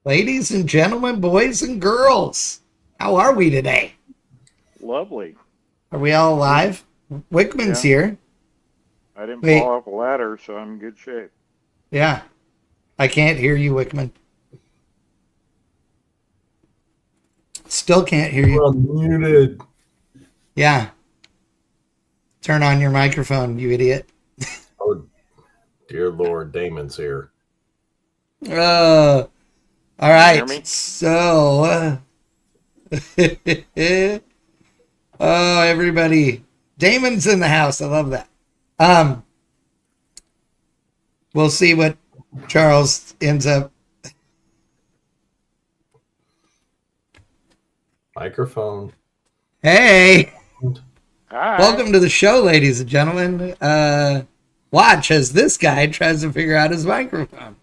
Ladies and gentlemen, boys and girls, how are we today? Lovely. Are we all alive? Wickman's here. I didn't fall off a ladder, so I'm in good shape. Yeah. I can't hear you, Wickman. Still can't hear you. I'm muted. Yeah. Turn on your microphone, you idiot. Oh, dear Lord, Damon's here. All right. So, oh, everybody. Damon's in the house. I love that. We'll see what Charles ends up. Microphone. Hey. Hi. Welcome to the show, ladies and gentlemen. Watch as this guy tries to figure out his microphone.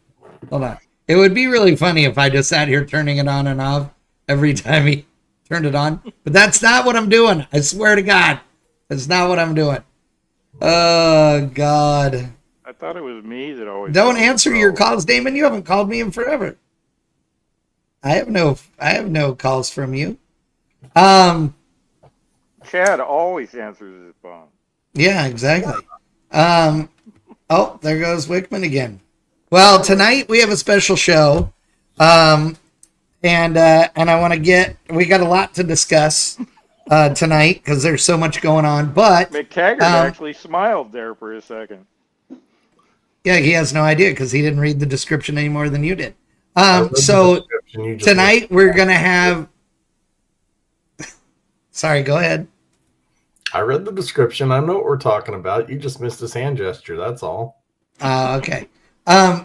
Hold on. It would be really funny if I just sat here turning it on and off every time he turned it on. But that's not what I'm doing. I swear to God. That's not what I'm doing. Oh, God. I thought it was me that always... Don't answer your calls, Damon. You haven't called me in forever. I have no calls from you. Chad always answers his phone. Yeah, exactly. Oh, there goes Wickman again. Well, tonight we have a special show, and I want to we got a lot to discuss tonight because there's so much going on. But McTaggart actually smiled there for a second. Yeah, he has no idea because he didn't read the description any more than you did. So tonight we're gonna have. Sorry, go ahead. I read the description. I know what we're talking about. You just missed his hand gesture. That's all. Okay.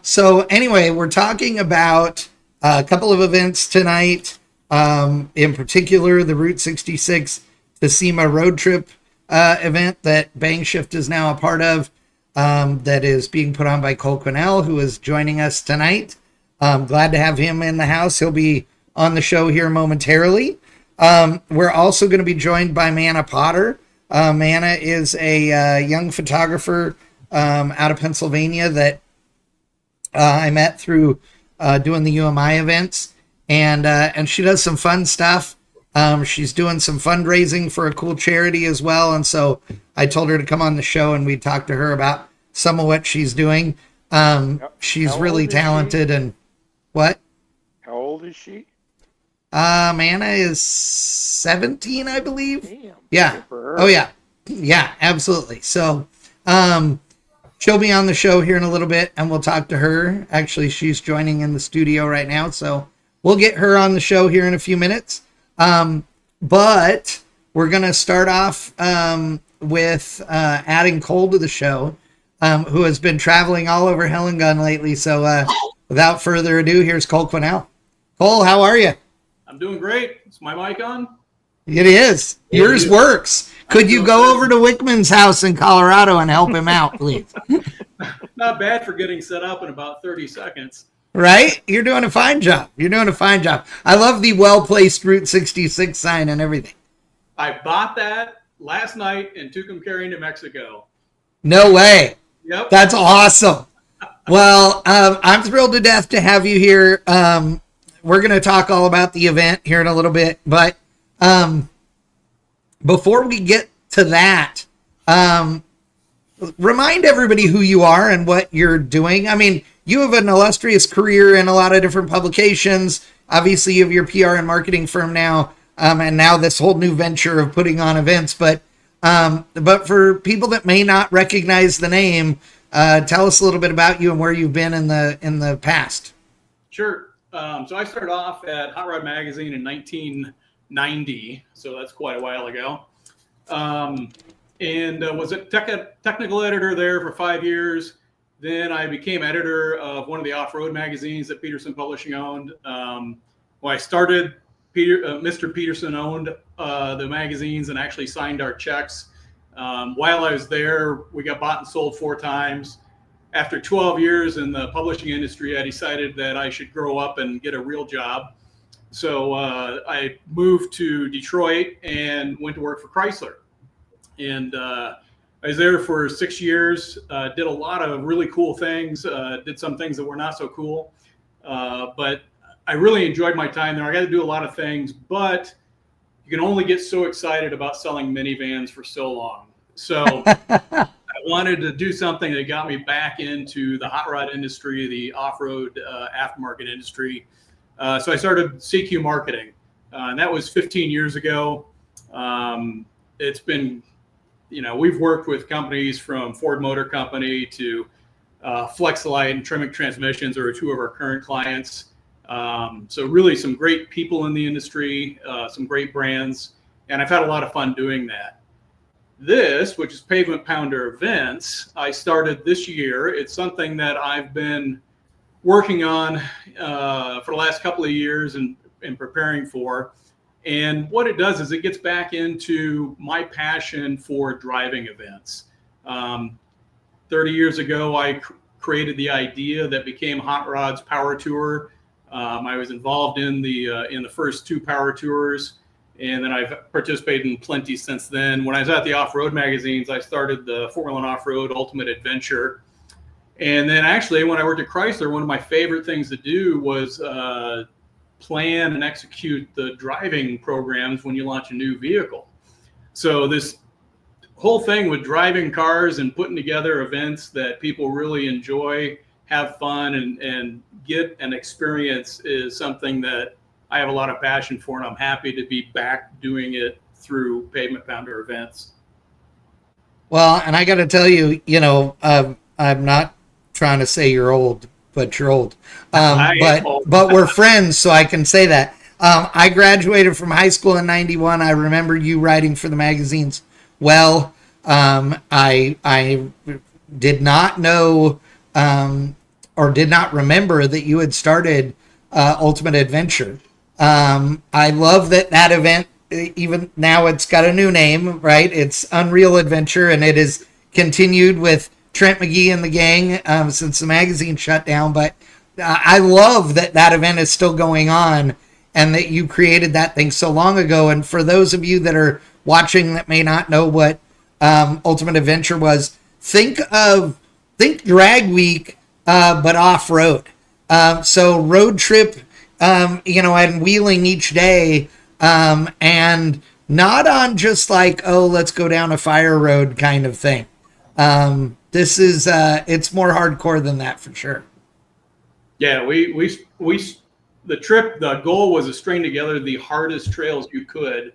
So anyway, we're talking about a couple of events tonight. In particular, the Route 66 to SEMA Road Trip event that PowerShift is now a part of. That is being put on by Quinnell, who is joining us tonight. Glad to have him in the house. He'll be on the show here momentarily. We're also going to be joined by Manna Potter. Manna is a young photographer out of Pennsylvania that I met through doing the UMI events, and she does some fun stuff. She's doing some fundraising for a cool charity as well, and so I told her to come on the show and we'd talk to her about some of what she's doing. She's really talented. And what? How old is she? Manna is 17, I believe. Damn, yeah. Oh yeah. Yeah, absolutely. So, she'll be on the show here in a little bit and we'll talk to her. Actually, she's joining in the studio right now. So we'll get her on the show here in a few minutes. But we're going to start off, with, adding Cole to the show, who has been traveling all over Hell and Gun lately. So, without further ado, here's Cole Quinnell. Cole, how are you? I'm doing great. Is my mic on? It is. Yours works. Could you go over to Wickman's house in Colorado and help him out, please? Not bad for getting set up in about 30 seconds. Right? You're doing a fine job. You're doing a fine job. I love the well-placed Route 66 sign and everything. I bought that last night and took them carrying to Mexico. No way. Yep. That's awesome. Well, I'm thrilled to death to have you here. We're going to talk all about the event here in a little bit, but before we get to that, remind everybody who you are and what you're doing. I mean, you have an illustrious career in a lot of different publications. Obviously, you have your PR and marketing firm now, and now this whole new venture of putting on events. But for people that may not recognize the name, tell us a little bit about you and where you've been in the past. Sure. So I started off at Hot Rod Magazine in 1990, so that's quite a while ago, and was a technical editor there for 5 years. Then I became editor of one of the off-road magazines that Peterson Publishing owned. When I started, Mr. Peterson owned the magazines and actually signed our checks. While I was there, we got bought and sold 4 times. After 12 years in the publishing industry, I decided that I should grow up and get a real job. So I moved to Detroit and went to work for Chrysler. And I was there for 6 years, did a lot of really cool things, did some things that were not so cool. But I really enjoyed my time there. I got to do a lot of things, but you can only get so excited about selling minivans for so long. So I wanted to do something that got me back into the hot rod industry, the off-road aftermarket industry. So I started CQ Marketing, and that was 15 years ago. It's been, we've worked with companies from Ford Motor Company to Flexlite and Tremec Transmissions are 2 of our current clients. So really some great people in the industry, some great brands, and I've had a lot of fun doing that. This, which is Pavement Pounder Events, I started this year. It's something that I've been working on for the last couple of years and preparing for. And what it does is it gets back into my passion for driving events. 30 years ago, I created the idea that became Hot Rod's Power Tour. I was involved in the first 2 Power Tours, and then I've participated in plenty since then. When I was at the off-road magazines, I started the 4-wheel off-road Ultimate Adventure. And then actually, when I worked at Chrysler, one of my favorite things to do was plan and execute the driving programs when you launch a new vehicle. So this whole thing with driving cars and putting together events that people really enjoy, have fun, and get an experience is something that I have a lot of passion for, and I'm happy to be back doing it through Pavement Pounder Events. Well, and I got to tell you, I'm not trying to say you're old, but you're old. But we're friends, so I can say that. I graduated from high school in 91. I remember you writing for the magazines. Well, I did not know or did not remember that you had started Ultimate Adventure. I love that event, even now it's got a new name, right? It's Unreal Adventure, and it is continued with Trent McGee and the gang since the magazine shut down. But I love that event is still going on and that you created that thing so long ago. And for those of you that are watching that may not know what Ultimate Adventure was, think Drag Week, but off-road. So road trip, and wheeling each day, and not on just like, oh, let's go down a fire road kind of thing. This is, it's more hardcore than that for sure. Yeah, the goal was to string together the hardest trails you could.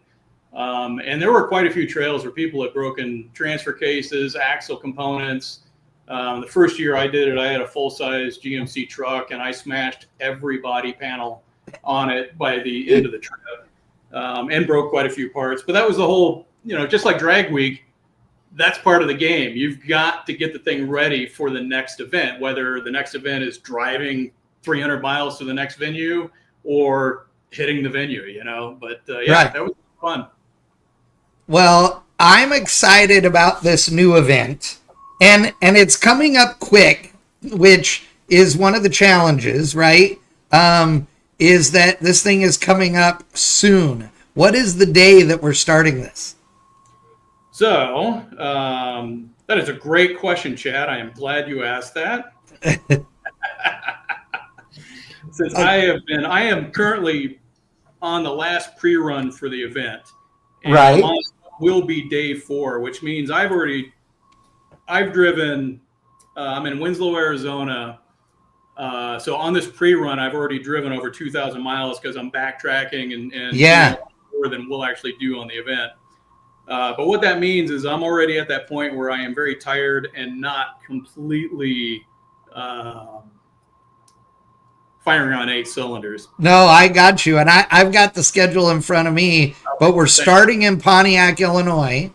And there were quite a few trails where people had broken transfer cases, axle components. The first year I did it, I had a full-size GMC truck, and I smashed every body panel on it by the end of the trip, and broke quite a few parts. But that was the whole, just like Drag Week, that's part of the game. You've got to get the thing ready for the next event, whether the next event is driving 300 miles to the next venue or hitting the venue, you know. But Right. that was fun. Well, I'm excited about this new event, and it's coming up quick, which is one of the challenges, right? Is that this thing is coming up soon. What is the day that we're starting this? So that is a great question, Chad. I am glad you asked that. Since I am currently on the last pre-run for the event, and Right. will be day 4, which means I've driven. I'm in Winslow, Arizona. So on this pre-run, I've already driven over 2,000 miles because I'm backtracking and Yeah. more than we'll actually do on the event. But what that means is I'm already at that point where I am very tired and not completely firing on 8 cylinders. No, I got you. And I've got the schedule in front of me, but we're starting in Pontiac, Illinois,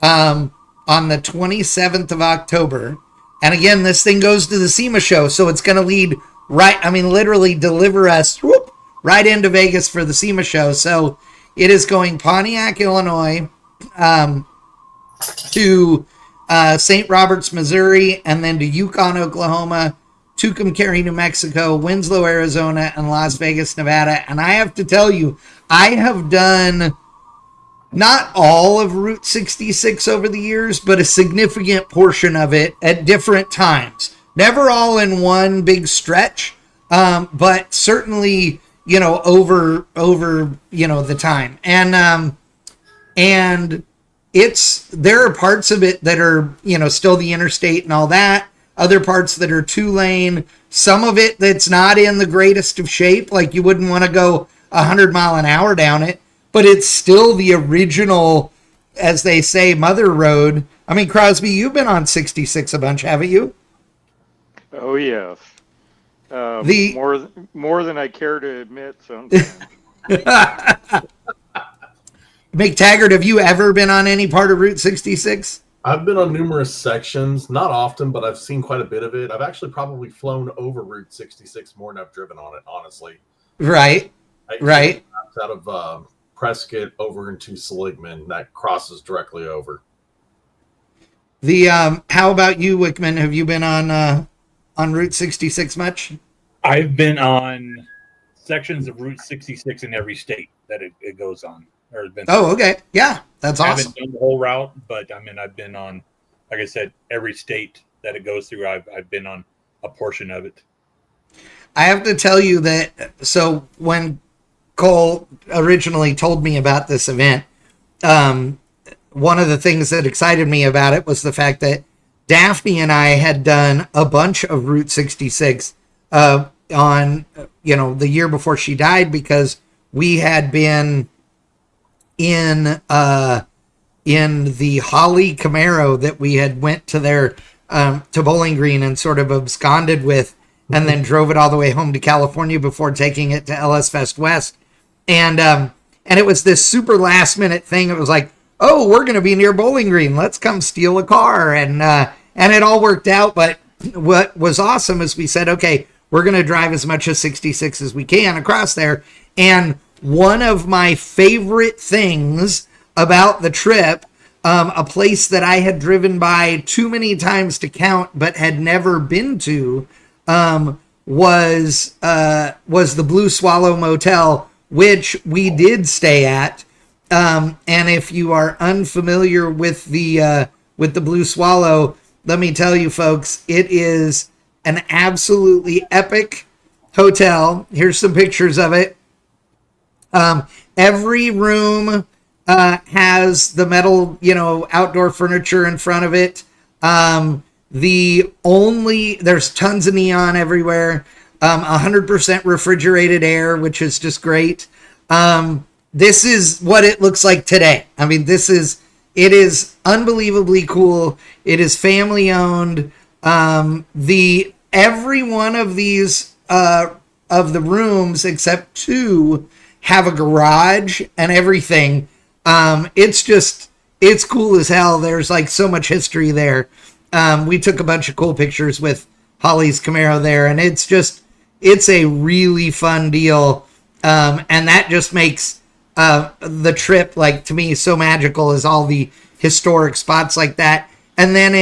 on the 27th of October. And again, this thing goes to the SEMA show. So it's going to lead literally deliver us right into Vegas for the SEMA show. So it is going Pontiac, Illinois, to St. Roberts, Missouri, and then to Yukon, Oklahoma, Tucumcari, New Mexico, Winslow, Arizona, and Las Vegas, Nevada. And I have to tell you, I have done not all of Route 66 over the years, but a significant portion of it at different times. Never all in one big stretch, but certainly, over the time. And there are parts of it that are, still the interstate and all that. Other parts that are 2-lane, some of it that's not in the greatest of shape, like you wouldn't want to go 100 mile an hour down it, but it's still the original, as they say, mother road. I mean, Crosby, you've been on 66 a bunch, haven't you? Oh, yes. More than I care to admit sometimes. McTaggart, have you ever been on any part of Route 66? I've been on numerous sections, not often, but I've seen quite a bit of it. I've actually probably flown over Route 66 more than I've driven on it, honestly. Right. Right. Out of Prescott over into Seligman, that crosses directly over. How about you, Wickman? Have you been on Route 66 much? I've been on sections of Route 66 in every state that it goes on. Or been okay. Yeah, that's awesome. I haven't done the whole route, but I mean, I've been on, like I said, every state that it goes through. I've been on a portion of it. I have to tell you that, so when Cole originally told me about this event, one of the things that excited me about it was the fact that Daphne and I had done a bunch of Route 66 on, the year before she died, because we had been in the Holly Camaro that we had went to their to Bowling Green and sort of absconded with, and then drove it all the way home to California before taking it to LS Fest West. And it was this super last minute thing. It was like, oh, we're going to be near Bowling Green. Let's come steal a car. And it all worked out. But what was awesome is we said, okay, we're going to drive as much of 66 as we can across there. And one of my favorite things about the trip, a place that I had driven by too many times to count, but had never been to, was the Blue Swallow Motel, which we did stay at. And if you are unfamiliar with the Blue Swallow, let me tell you, folks, it is an absolutely epic hotel. Here's some pictures of it. Every room has the metal, outdoor furniture in front of it. There's tons of neon everywhere. 100% refrigerated air, which is just great. This is what it looks like today. I mean, it is unbelievably cool. It is family owned. Every one of these, of the rooms except 2 have a garage and everything. It's cool as hell. There's like so much history there. We took a bunch of cool pictures with Holly's Camaro there, and it's a really fun deal. And that just makes the trip, like, to me, so magical, is all the historic spots like that. And then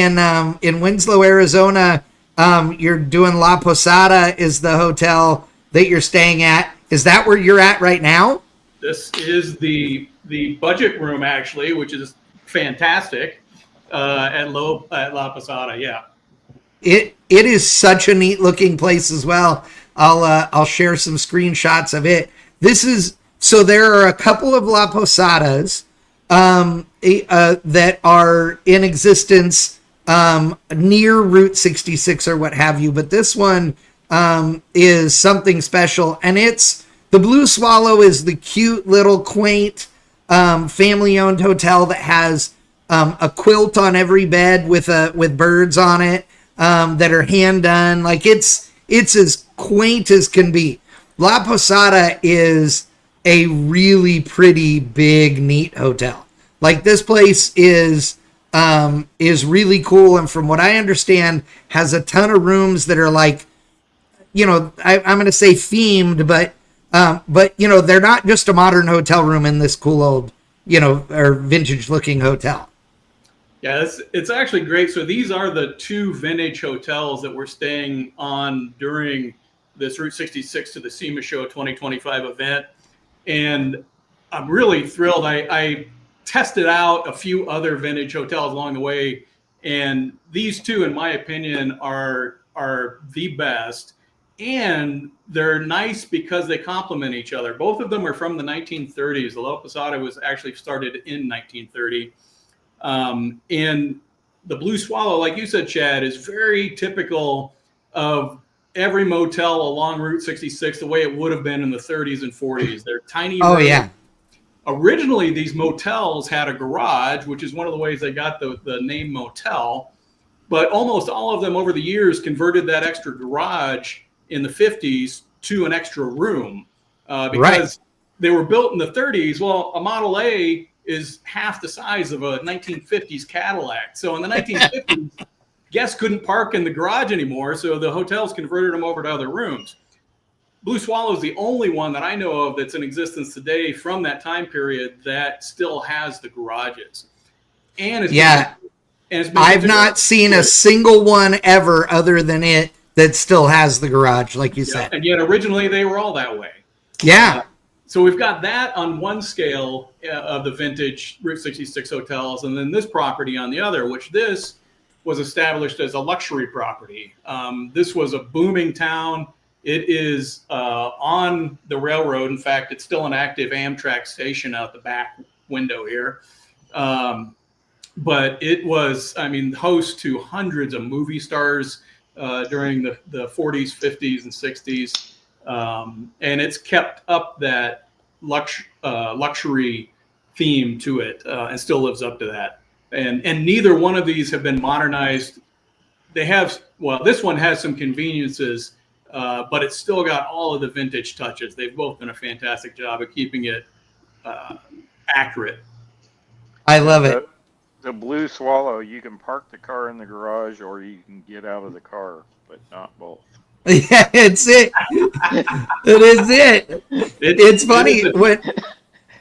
in Winslow, Arizona, you're doing La Posada is the hotel that you're staying at. Is that where you're at right now? This is the budget room, actually, which is fantastic, at La Posada. Yeah. It is such a neat looking place as well. I'll share some screenshots of it. So there are a couple of La Posadas that are in existence near Route 66 or what have you, but this one is something special, and it's the Blue Swallow is the cute little quaint family-owned hotel that has a quilt on every bed with birds on it that are hand done. Like it's as quaint as can be. La Posada is a really pretty big, neat hotel. Like this place is really cool, and from what I understand, has a ton of rooms that are like, I'm going to say themed, but they're not just a modern hotel room in this cool old, or vintage looking hotel. Yeah, it's actually great. So these are the two vintage hotels that we're staying on during this Route 66 to the SEMA Show 2025 event. And I'm really thrilled. I tested out a few other vintage hotels along the way, and these two, in my opinion, are the best. And they're nice because they complement each other. Both of them are from the 1930s. The La Posada was actually started in 1930. And the Blue Swallow, like you said, Chad, is very typical of every motel along Route 66, the way it would have been in the 30s and 40s. They're tiny. Oh, rooms. yeah. Originally, these motels had a garage, which is one of the ways they got the name motel. But almost all of them over the years converted that extra garage in the 50s to an extra room because they were built in the 30s. Well, a Model A is half the size of a 1950s Cadillac. So in the 1950s, guests couldn't park in the garage anymore, so the hotels converted them over to other rooms. Blue Swallow is the only one that I know of that's in existence today from that time period that still has the garages. And I've not seen a single one ever other than it that still has the garage, like you said. And yet originally they were all that way. Yeah. So we've got that on one scale of the vintage Route 66 hotels, and then this property on the other, which this was established as a luxury property. This was a booming town. It is on the railroad. In fact, it's still an active Amtrak station out the back window here. But it was, host to hundreds of movie stars during the 40s, 50s, and 60s. And it's kept up that luxury theme to it and still lives up to that. And neither one of these have been modernized. They have, this one has some conveniences, but it's still got all of the vintage touches. They've both done a fantastic job of keeping it accurate. I love it. The Blue Swallow, you can park the car in the garage or you can get out of the car, but not both. Yeah, it's it. It is it. It's funny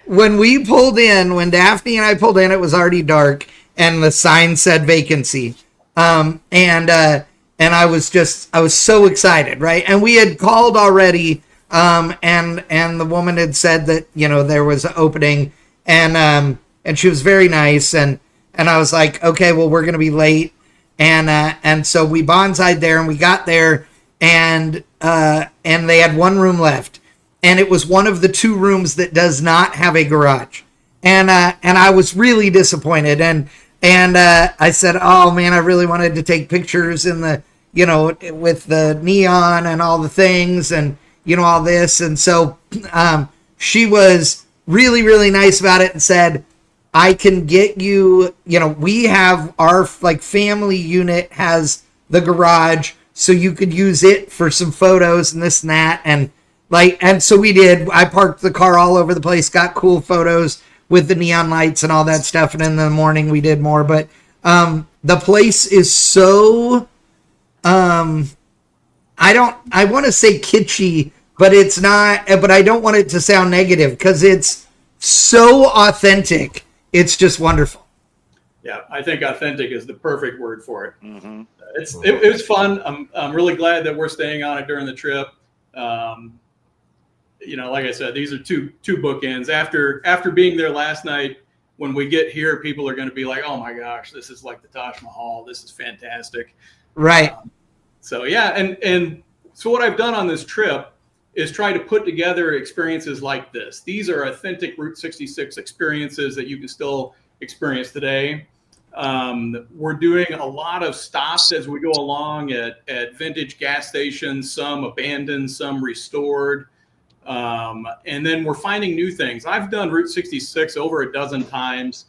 when we pulled in, when Daphne and I pulled in, it was already dark and the sign said vacancy. And I was so excited, right? And we had called already, and the woman had said that, there was an opening, and she was very nice, and I was like, okay, well, we're gonna be late, and so we bonsai'd there, and we got there, and they had one room left, and it was one of the two rooms that does not have a garage, and I was really disappointed, and I said, oh man, I really wanted to take pictures in the, with the neon and all the things, and all this, and so she was really, really nice about it and said, I can get you, we have our family unit has the garage, so you could use it for some photos and this and that. And so we did. I parked the car all over the place, got cool photos with the neon lights and all that stuff. And in the morning we did more, but the place is so, I want to say kitschy, but it's not. But I don't want it to sound negative because it's so authentic. It's just wonderful. Yeah, I think authentic is the perfect word for it. Mm-hmm. It was fun. I'm really glad that we're staying on it during the trip. Like I said, these are two bookends. After being there last night, when we get here, people are going to be like, "Oh my gosh, this is like the Taj Mahal. This is fantastic." Right. So yeah, and so what I've done on this trip is try to put together experiences like this. These are authentic Route 66 experiences that you can still experience today. We're doing a lot of stops as we go along at vintage gas stations, some abandoned, some restored. And then we're finding new things. I've done Route 66 over a dozen times.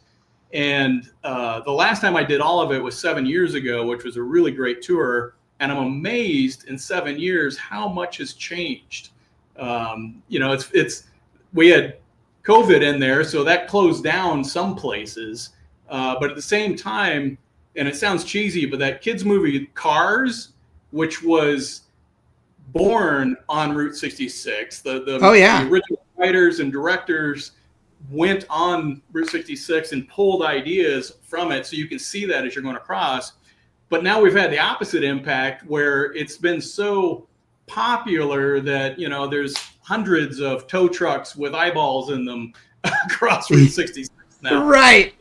And the last time I did all of it was 7 years ago, which was a really great tour. And I'm amazed in 7 years how much has changed. We had COVID in there, so that closed down some places. But at the same time, and it sounds cheesy, but that kids movie Cars, which was born on Route 66, the original writers and directors went on Route 66 and pulled ideas from it, so you can see that as you're going across. But now we've had the opposite impact where it's been so popular that there's hundreds of tow trucks with eyeballs in them across Route 66 now. Right.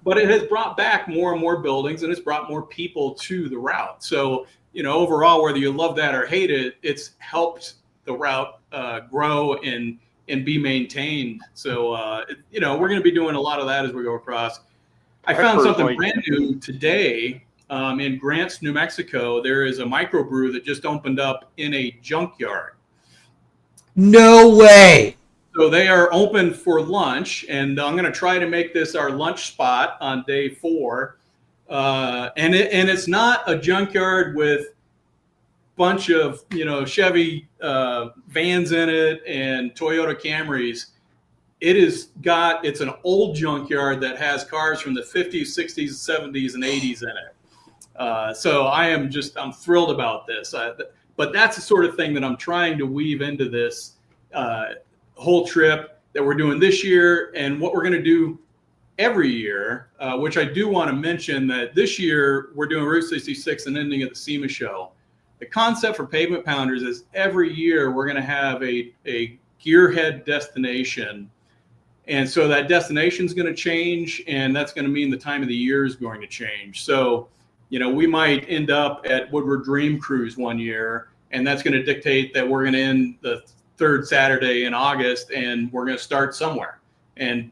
But it has brought back more and more buildings, and it's brought more people to the route. So, overall, whether you love that or hate it, it's helped the route grow and be maintained. So, we're going to be doing a lot of that as we go across. I found something brand new today in Grants, New Mexico. There is a microbrew that just opened up in a junkyard. No way. So they are open for lunch, and I'm going to try to make this our lunch spot on day 4. And it's not a junkyard with a bunch of Chevy vans in it and Toyota Camrys. It's an old junkyard that has cars from the 50s, 60s, 70s, and 80s in it. So I'm thrilled about this. But that's the sort of thing that I'm trying to weave into this whole trip that we're doing this year, and what we're going to do every year, which I do want to mention that this year we're doing Route 66 and ending at the SEMA show. The concept for Pavement Pounders is every year we're going to have a gearhead destination. And so that destination is going to change, and that's going to mean the time of the year is going to change. So, we might end up at Woodward Dream Cruise one year, and that's going to dictate that we're going to end the third Saturday in August, and we're going to start somewhere and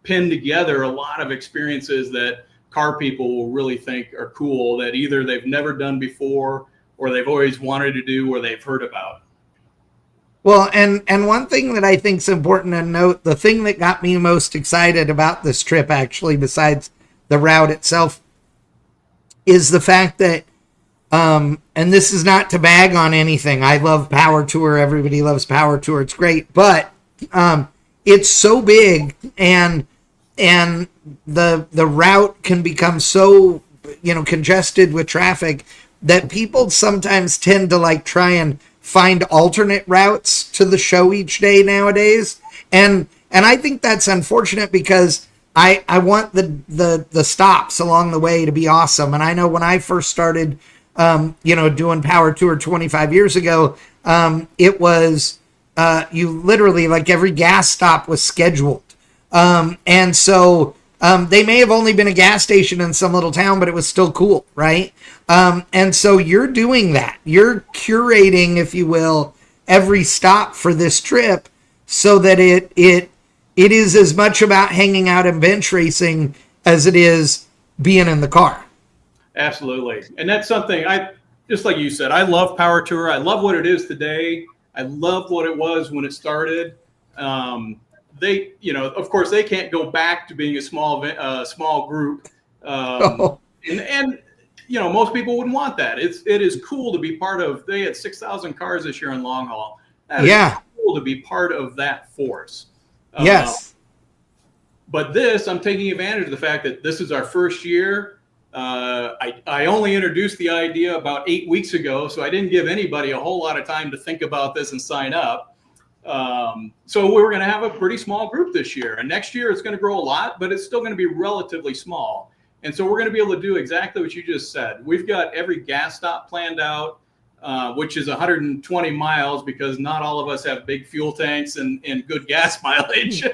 pin together a lot of experiences that car people will really think are cool, that either they've never done before or they've always wanted to do or they've heard about. Well, and one thing that I think is important to note, the thing that got me most excited about this trip, actually, besides the route itself, is the fact that, and this is not to bag on anything. I love Power Tour. Everybody loves Power Tour. It's great. But it's so big, and the route can become so, congested with traffic that people sometimes tend to try and find alternate routes to the show each day nowadays. And I think that's unfortunate because I want the stops along the way to be awesome. And I know when I first started, doing Power Tour 25 years ago, it was, you literally, every gas stop was scheduled. And so, they may have only been a gas station in some little town, but it was still cool. Right. And so you're doing that. You're curating, if you will, every stop for this trip so that it is as much about hanging out and bench racing as it is being in the car. Absolutely. And that's something just like you said, I love Power Tour. I love what it is today. I love what it was when it started. They, of course they can't go back to being a small group. And most people wouldn't want that. It is cool to be part of, they had 6,000 cars this year in long haul. That is cool to be part of that force. Yes. But I'm taking advantage of the fact that this is our first year. I only introduced the idea about 8 weeks ago, so I didn't give anybody a whole lot of time to think about this and sign up. So we're going to have a pretty small group this year, and next year it's going to grow a lot, but it's still going to be relatively small. And so we're going to be able to do exactly what you just said. We've got every gas stop planned out, which is 120 miles because not all of us have big fuel tanks and good gas mileage.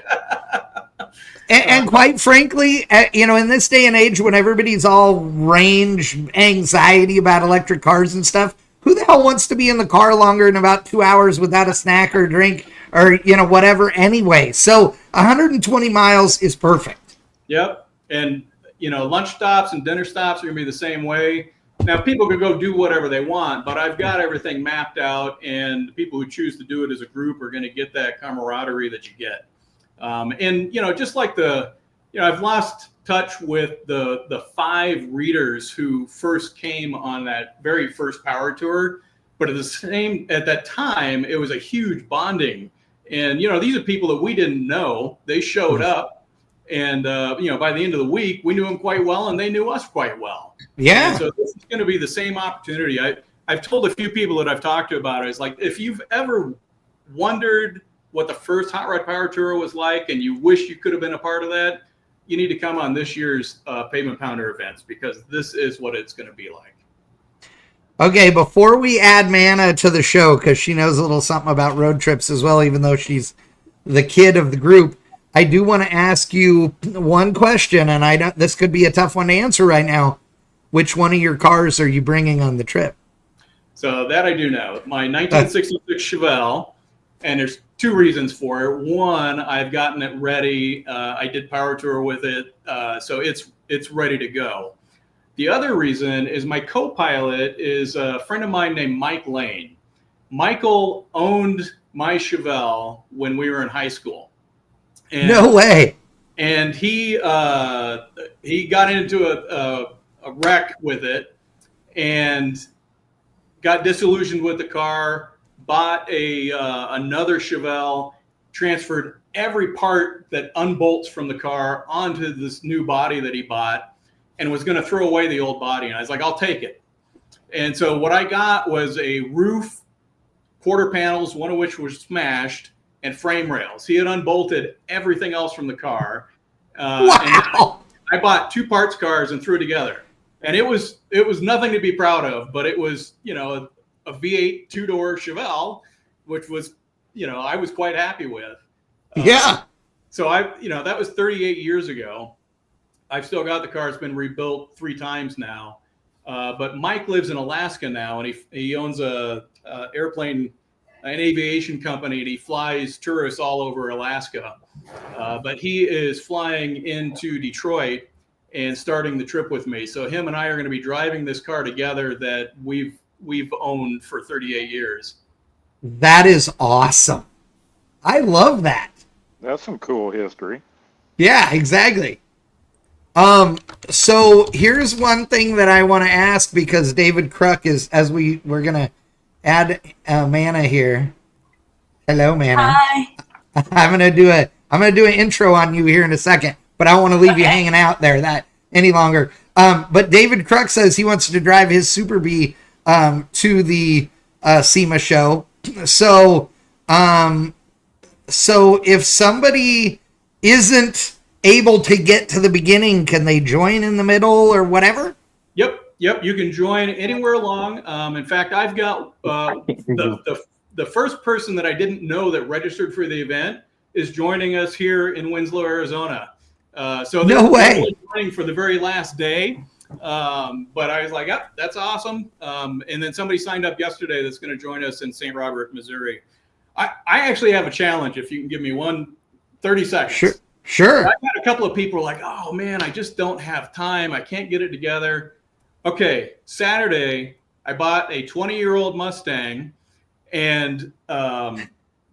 And quite frankly, in this day and age when everybody's all range anxiety about electric cars and stuff, who the hell wants to be in the car longer than about 2 hours without a snack or drink or, whatever anyway? So 120 miles is perfect. Yep. And, lunch stops and dinner stops are going to be the same way. Now, people can go do whatever they want, but I've got everything mapped out, and the people who choose to do it as a group are going to get that camaraderie that you get. And, just like I've lost touch with the 5 readers who first came on that very first power tour, but at that time, it was a huge bonding. And, these are people that we didn't know. They showed up, and, by the end of the week, we knew them quite well, and they knew us quite well. Yeah. And so this is going to be the same opportunity. I've told a few people that I've talked to about it, it's like, if you've ever wondered what the first Hot Rod Power Tour was like and you wish you could have been a part of that, you need to come on this year's Pavement Pounder events, because this is what it's going to be like. Okay, before we add Manna to the show, because she knows a little something about road trips as well, even though she's the kid of the group, I do want to ask you one question, and I know this could be a tough one to answer right now. Which one of your cars are you bringing on the trip? So that I do know. My 1966 Chevelle, and there's 2 reasons for it. One, I've gotten it ready. I did power tour with it, so it's ready to go. The other reason is my co-pilot is a friend of mine named Mike Lane. Michael owned my Chevelle when we were in high school. And, no way. And he got into a wreck with it and got disillusioned with the car, bought another Chevelle, transferred every part that unbolts from the car onto this new body that he bought, and was going to throw away the old body. And I was like, I'll take it. And so what I got was a roof, quarter panels, one of which was smashed, and frame rails. He had unbolted everything else from the car. Wow. And I bought 2 parts cars and threw it together. And it was nothing to be proud of, but it was, a V8 2-door Chevelle, which was, I was quite happy with. Yeah. So that was 38 years ago. I've still got the car. It's been rebuilt 3 times now. But Mike lives in Alaska now, and he owns an aviation company, and he flies tourists all over Alaska. But he is flying into Detroit and starting the trip with me. So him and I are going to be driving this car together that we've owned for 38 years. That is awesome. I love that. That's some cool history. Yeah, exactly. So here's one thing that I want to ask, because David Kruk is, as we're going to add Manna here. Hello, Manna. Hi. I'm going to do an intro on you here in a second, but I don't want to leave you hanging out there that any longer. But David Kruk says he wants to drive his Super Bee to the SEMA show. So if somebody isn't able to get to the beginning, can they join in the middle or whatever? Yep. You can join anywhere along. In fact, I've got the first person that I didn't know that registered for the event is joining us here in Winslow, Arizona. So no way. They're joining for the very last day. But I was like, yep, that's awesome. And then somebody signed up yesterday that's going to join us in St. Robert, Missouri. I actually have a challenge, if you can give me 30 seconds. Sure. I've had a couple of people like, oh man, I just don't have time. I can't get it together. Okay, Saturday, I bought a 20-year-old Mustang, and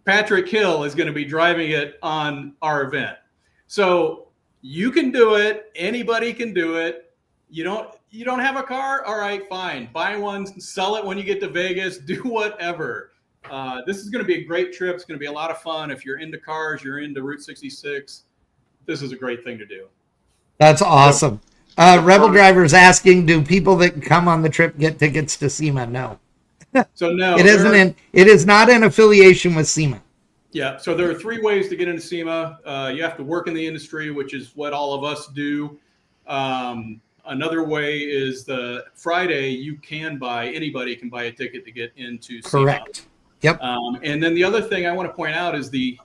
Patrick Hill is going to be driving it on our event. So you can do it. Anybody can do it. You don't have a car? All right, fine. Buy one, sell it when you get to Vegas, do whatever. This is going to be a great trip. It's going to be a lot of fun. If you're into cars, you're into Route 66, this is a great thing to do. That's awesome. Rebel Driver's asking, do people that come on the trip get tickets to SEMA? No. So no, It isn't it is not an affiliation with SEMA. Yeah, so there are 3 ways to get into SEMA. You have to work in the industry, which is what all of us do. Another way is the Friday anybody can buy a ticket to get into SEMA. Correct. Yep. And then the other thing I want to point out is the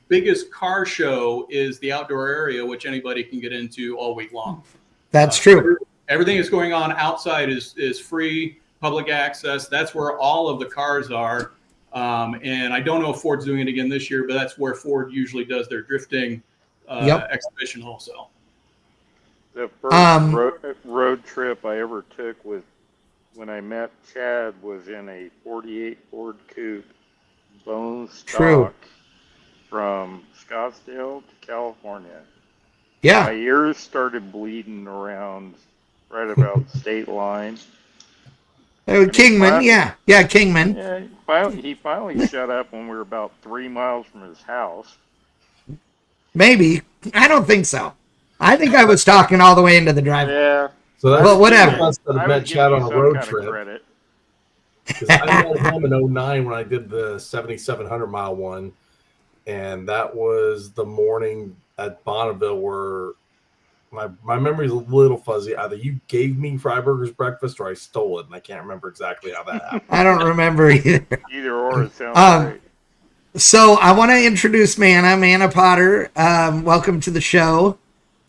biggest car show is the outdoor area, which anybody can get into all week long. That's true. Everything that's going on outside is free, public access. That's where all of the cars are. And I don't know if Ford's doing it again this year, but that's where Ford usually does their drifting exhibition also. The first road trip I ever took was when I met Chad was in a 48 Ford Coupe bone stock from Scottsdale to California. Yeah. My ears started bleeding around right about state line. Kingman, Kingman. Yeah, he finally shut up when we were about 3 miles from his house. Maybe. I don't think so. I think I was talking all the way into the driveway. Yeah. So that's Well, whatever. That I met would give Chad you on a some road kind of trip. credit. 'Cause I met him in 09 when I did the 7,700 mile one, and that was the morning at Bonneville where my memory's a little fuzzy. Either you gave me Freiburger's breakfast or I stole it, and I can't remember exactly how that happened. I don't remember either. Either or, it sounds great. So I want to introduce Manna Potter. Welcome to the show.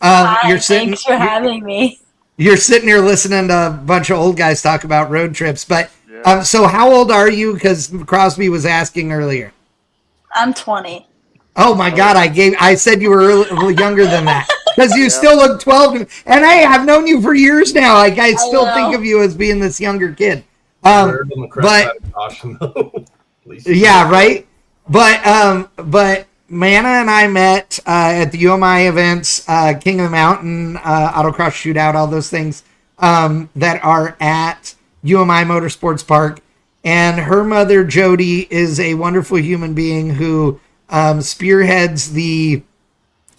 Hi, thanks for having me. You're sitting here listening to a bunch of old guys talk about road trips. But Yeah. so how old are you? Because Crosby was asking earlier. I'm 20. Oh my God! I said you were younger than that because you Yeah. still look 12. And hey, I've known you for years now. Like I still know. think of you as being this younger kid. Rare than the crest but- side of caution, though. At least Yeah, right. But Manna and I met at the UMI events, King of the Mountain, Autocross Shootout, all those things that are at UMI Motorsports Park. And her mother, Jody, is a wonderful human being who spearheads the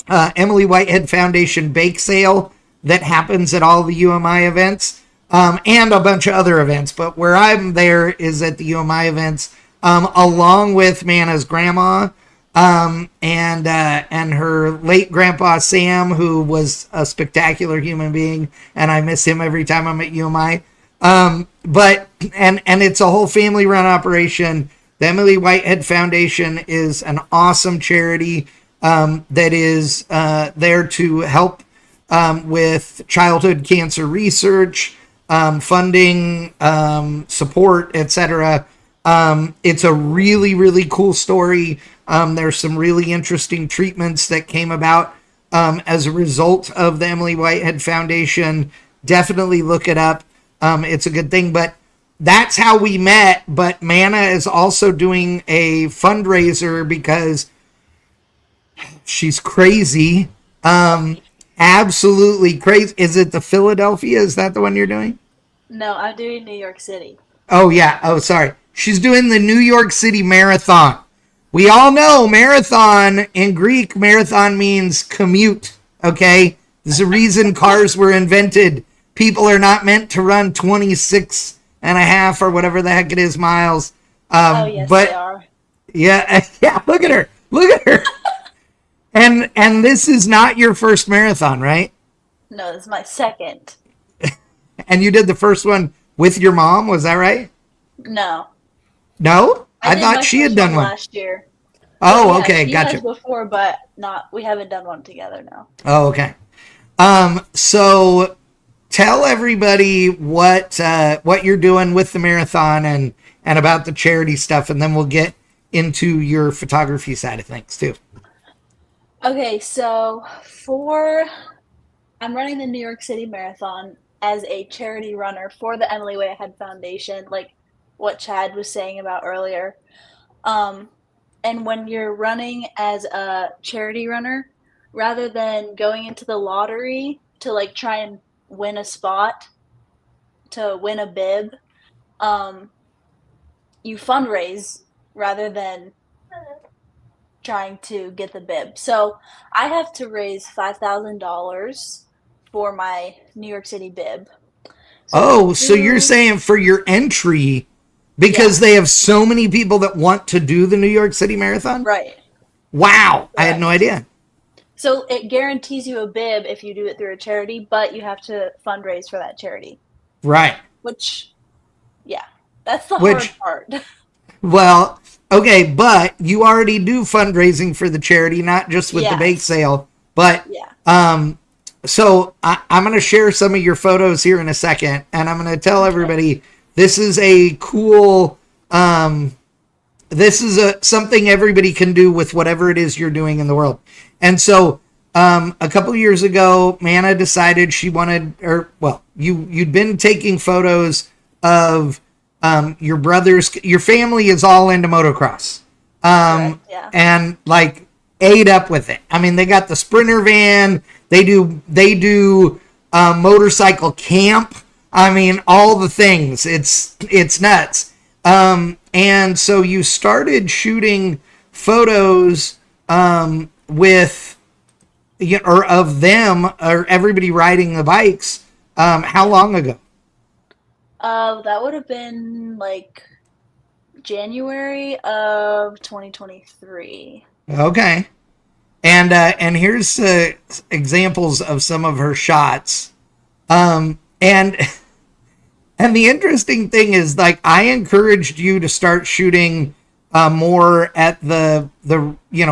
Emily Whitehead Foundation bake sale that happens at all the UMI events and a bunch of other events. But where I'm there is at the UMI events, along with Manna's grandma and her late grandpa Sam, who was a spectacular human being, and I miss him every time I'm at UMI. But it's a whole family run operation. The Emily Whitehead Foundation is an awesome charity that is there to help with childhood cancer research, funding, support, etc. It's a really, really cool story. There's some really interesting treatments that came about as a result of the Emily Whitehead Foundation. Definitely look it up. It's a good thing, but that's how we met. But Manna is also doing a fundraiser because she's crazy. Absolutely crazy. Is it the Philadelphia? Is that the one you're doing? No, I'm doing New York City. Oh, yeah. Oh, sorry. She's doing the New York City Marathon. We all know marathon in Greek, marathon means commute. Okay. There's a reason cars were invented. People are not meant to run 26 and a half or whatever the heck it is miles. Oh, yes, but they are. yeah, yeah. Look at her. Look at her. And this is not your first marathon, right? No, this is my second. And you did the first one with your mom. Was that right? No. No? I did thought my she had first done one. last year. Oh, Yeah, okay. she Gotcha. has before, but we haven't done one together now. Oh, okay. So tell everybody what you're doing with the marathon and about the charity stuff, and then we'll get into your photography side of things too. Okay, so I'm running the New York City Marathon as a charity runner for the Emily Whitehead Foundation, like what Chad was saying about earlier. And when you're running as a charity runner, rather than going into the lottery to like try and win a spot, to win a bib, you fundraise rather than trying to get the bib. So I have to raise $5,000 for my New York City bib. So you're saying for your entry, because they have so many people that want to do the New York City Marathon? Right. Wow. Correct. I had no idea. So it guarantees you a bib if you do it through a charity, but you have to fundraise for that charity. Right. Which, that's the hard part. Well, okay, but you already do fundraising for the charity, not just with the bake sale, but so I'm going to share some of your photos here in a second, and I'm going to tell everybody this is a cool, this is something everybody can do with whatever it is you're doing in the world. And so a couple years ago, Manna decided she wanted, you'd been taking photos of your brothers, your family is all into motocross. And like ate up with it. I mean, they got the Sprinter van, they do motorcycle camp. I mean, all the things. It's nuts. And so you started shooting photos with or of them or everybody riding the bikes. How long ago? That would have been like January of 2023. Okay. And here's examples of some of her shots. And the interesting thing is, like, I encouraged you to start shooting more at the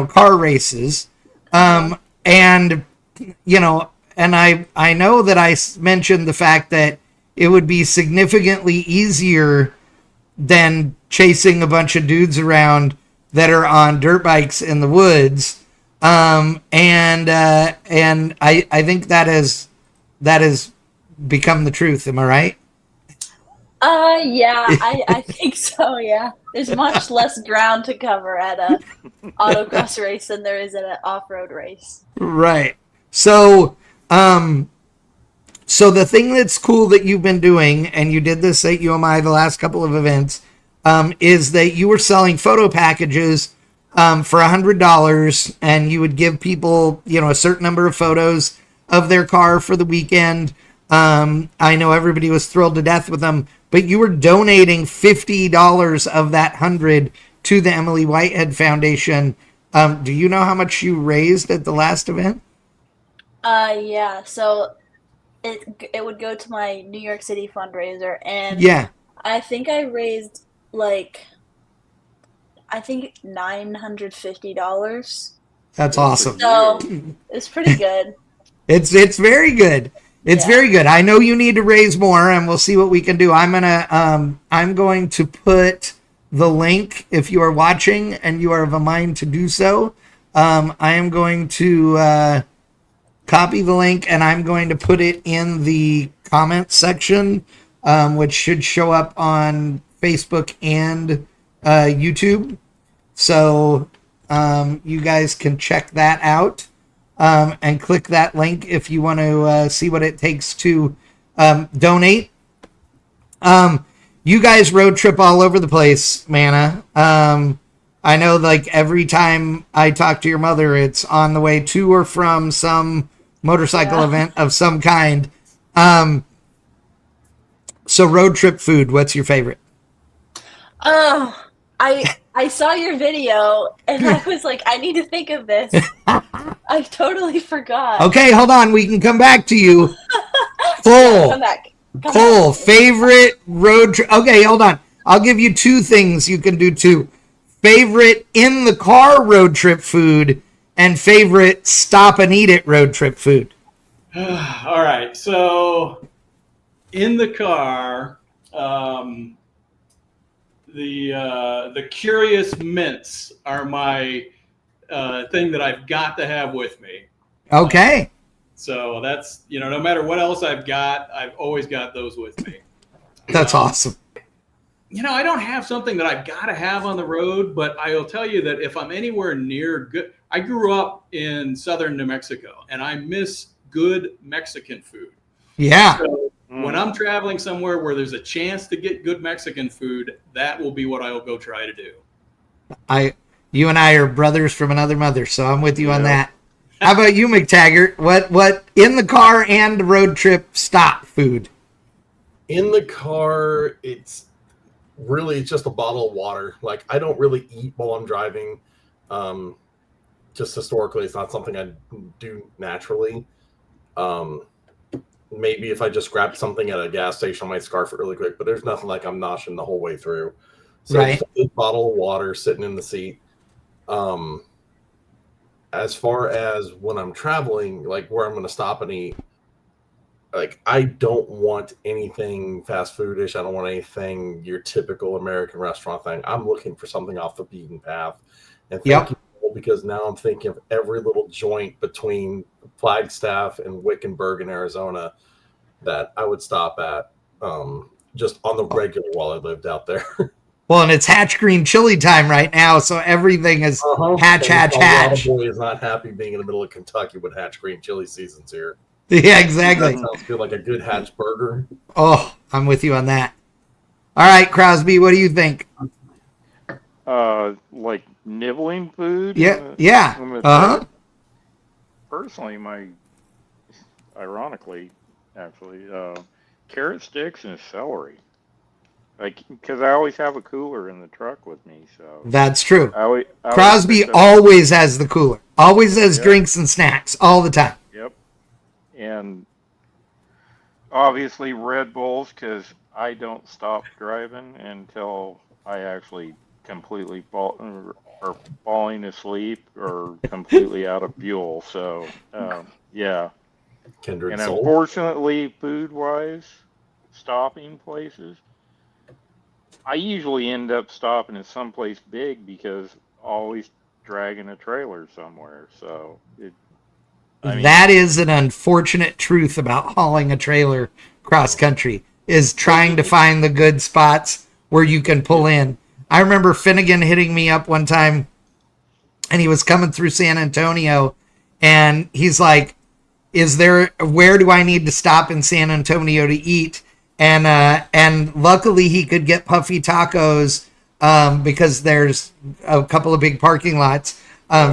car races. And I know that I mentioned the fact that it would be significantly easier than chasing a bunch of dudes around that are on dirt bikes in the woods. And I think that has become the truth. Am I right? I think so. Yeah, there's much less ground to cover at a autocross race than there is at an off-road race. Right. So the thing that's cool that you've been doing, and you did this at UMI the last couple of events, is that you were selling photo packages for $100, and you would give people, a certain number of photos of their car for the weekend. I know everybody was thrilled to death with them, but you were donating $50 of that 100 to the Emily Whitehead Foundation. Do you know how much you raised at the last event? So it would go to my New York City fundraiser, and I think I raised $950. That's awesome. So it's pretty good. It's very good. It's very good. I know you need to raise more, and we'll see what we can do. I'm going to put the link, if you are watching and you are of a mind to do so. I am going to copy the link, and I'm going to put it in the comment section, which should show up on Facebook and YouTube. So you guys can check that out and click that link if you want to see what it takes to donate. You guys road trip all over the place, Manna. I know, like, every time I talk to your mother, it's on the way to or from some motorcycle event of some kind. So road trip food, what's your favorite? Oh, I saw your video, and I was like, I need to think of this. I totally forgot. Okay, hold on. We can come back to you. Cole. Come back. Cole, favorite road trip. Okay, hold on. I'll give you two things you can do too. Favorite in the car road trip food and favorite stop and eat it road trip food. All right. So in the car, the Curious Mints are my thing that I've got to have with me. Okay. So that's, no matter what else I've got, I've always got those with me. That's awesome. I don't have something that I've got to have on the road, but I'll tell you that if I'm anywhere near good, I grew up in southern New Mexico, and I miss good Mexican food. Yeah. So when I'm traveling somewhere where there's a chance to get good Mexican food, that will be what I will go try to do. You and I are brothers from another mother, so I'm with you on that. How about you, McTaggart? What in the car and road trip stop food? In the car, it's just a bottle of water. Like, I don't really eat while I'm driving. Just historically, it's not something I do naturally. Maybe if I just grabbed something at a gas station, I might scarf it really quick, but there's nothing like I'm noshing the whole way through. So Right. just a big bottle of water sitting in the seat. As far as when I'm traveling, like where I'm going to stop and eat, like I don't want anything fast foodish. I don't want anything your typical American restaurant thing. I'm looking for something off the beaten path. And thank you, because now I'm thinking of every little joint between Flagstaff and Wickenburg in Arizona that I would stop at just on the regular while I lived out there. Well, and it's Hatch Green chili time right now, so everything is hatch. Boy is not happy being in the middle of Kentucky when Hatch Green chili season's here. Yeah, exactly. That sounds good, like a good Hatch burger. Oh, I'm with you on that. All right, Crosby, what do you think? Like nibbling food? Yeah. Personally, ironically, actually, carrot sticks and celery. Like, because I always have a cooler in the truck with me, so. That's true. I Crosby always has the cooler. Always has drinks and snacks all the time. Yep. And obviously Red Bulls, because I don't stop driving until I actually completely falling asleep or completely out of fuel. So, yeah. Kindred and soul. Unfortunately, food-wise, stopping places, I usually end up stopping at someplace big because always dragging a trailer somewhere. So that is an unfortunate truth about hauling a trailer cross country, is trying to find the good spots where you can pull in. I remember Finnegan hitting me up one time, and he was coming through San Antonio, and he's like, where do I need to stop in San Antonio to eat? And luckily he could get Puffy Tacos because there's a couple of big parking lots.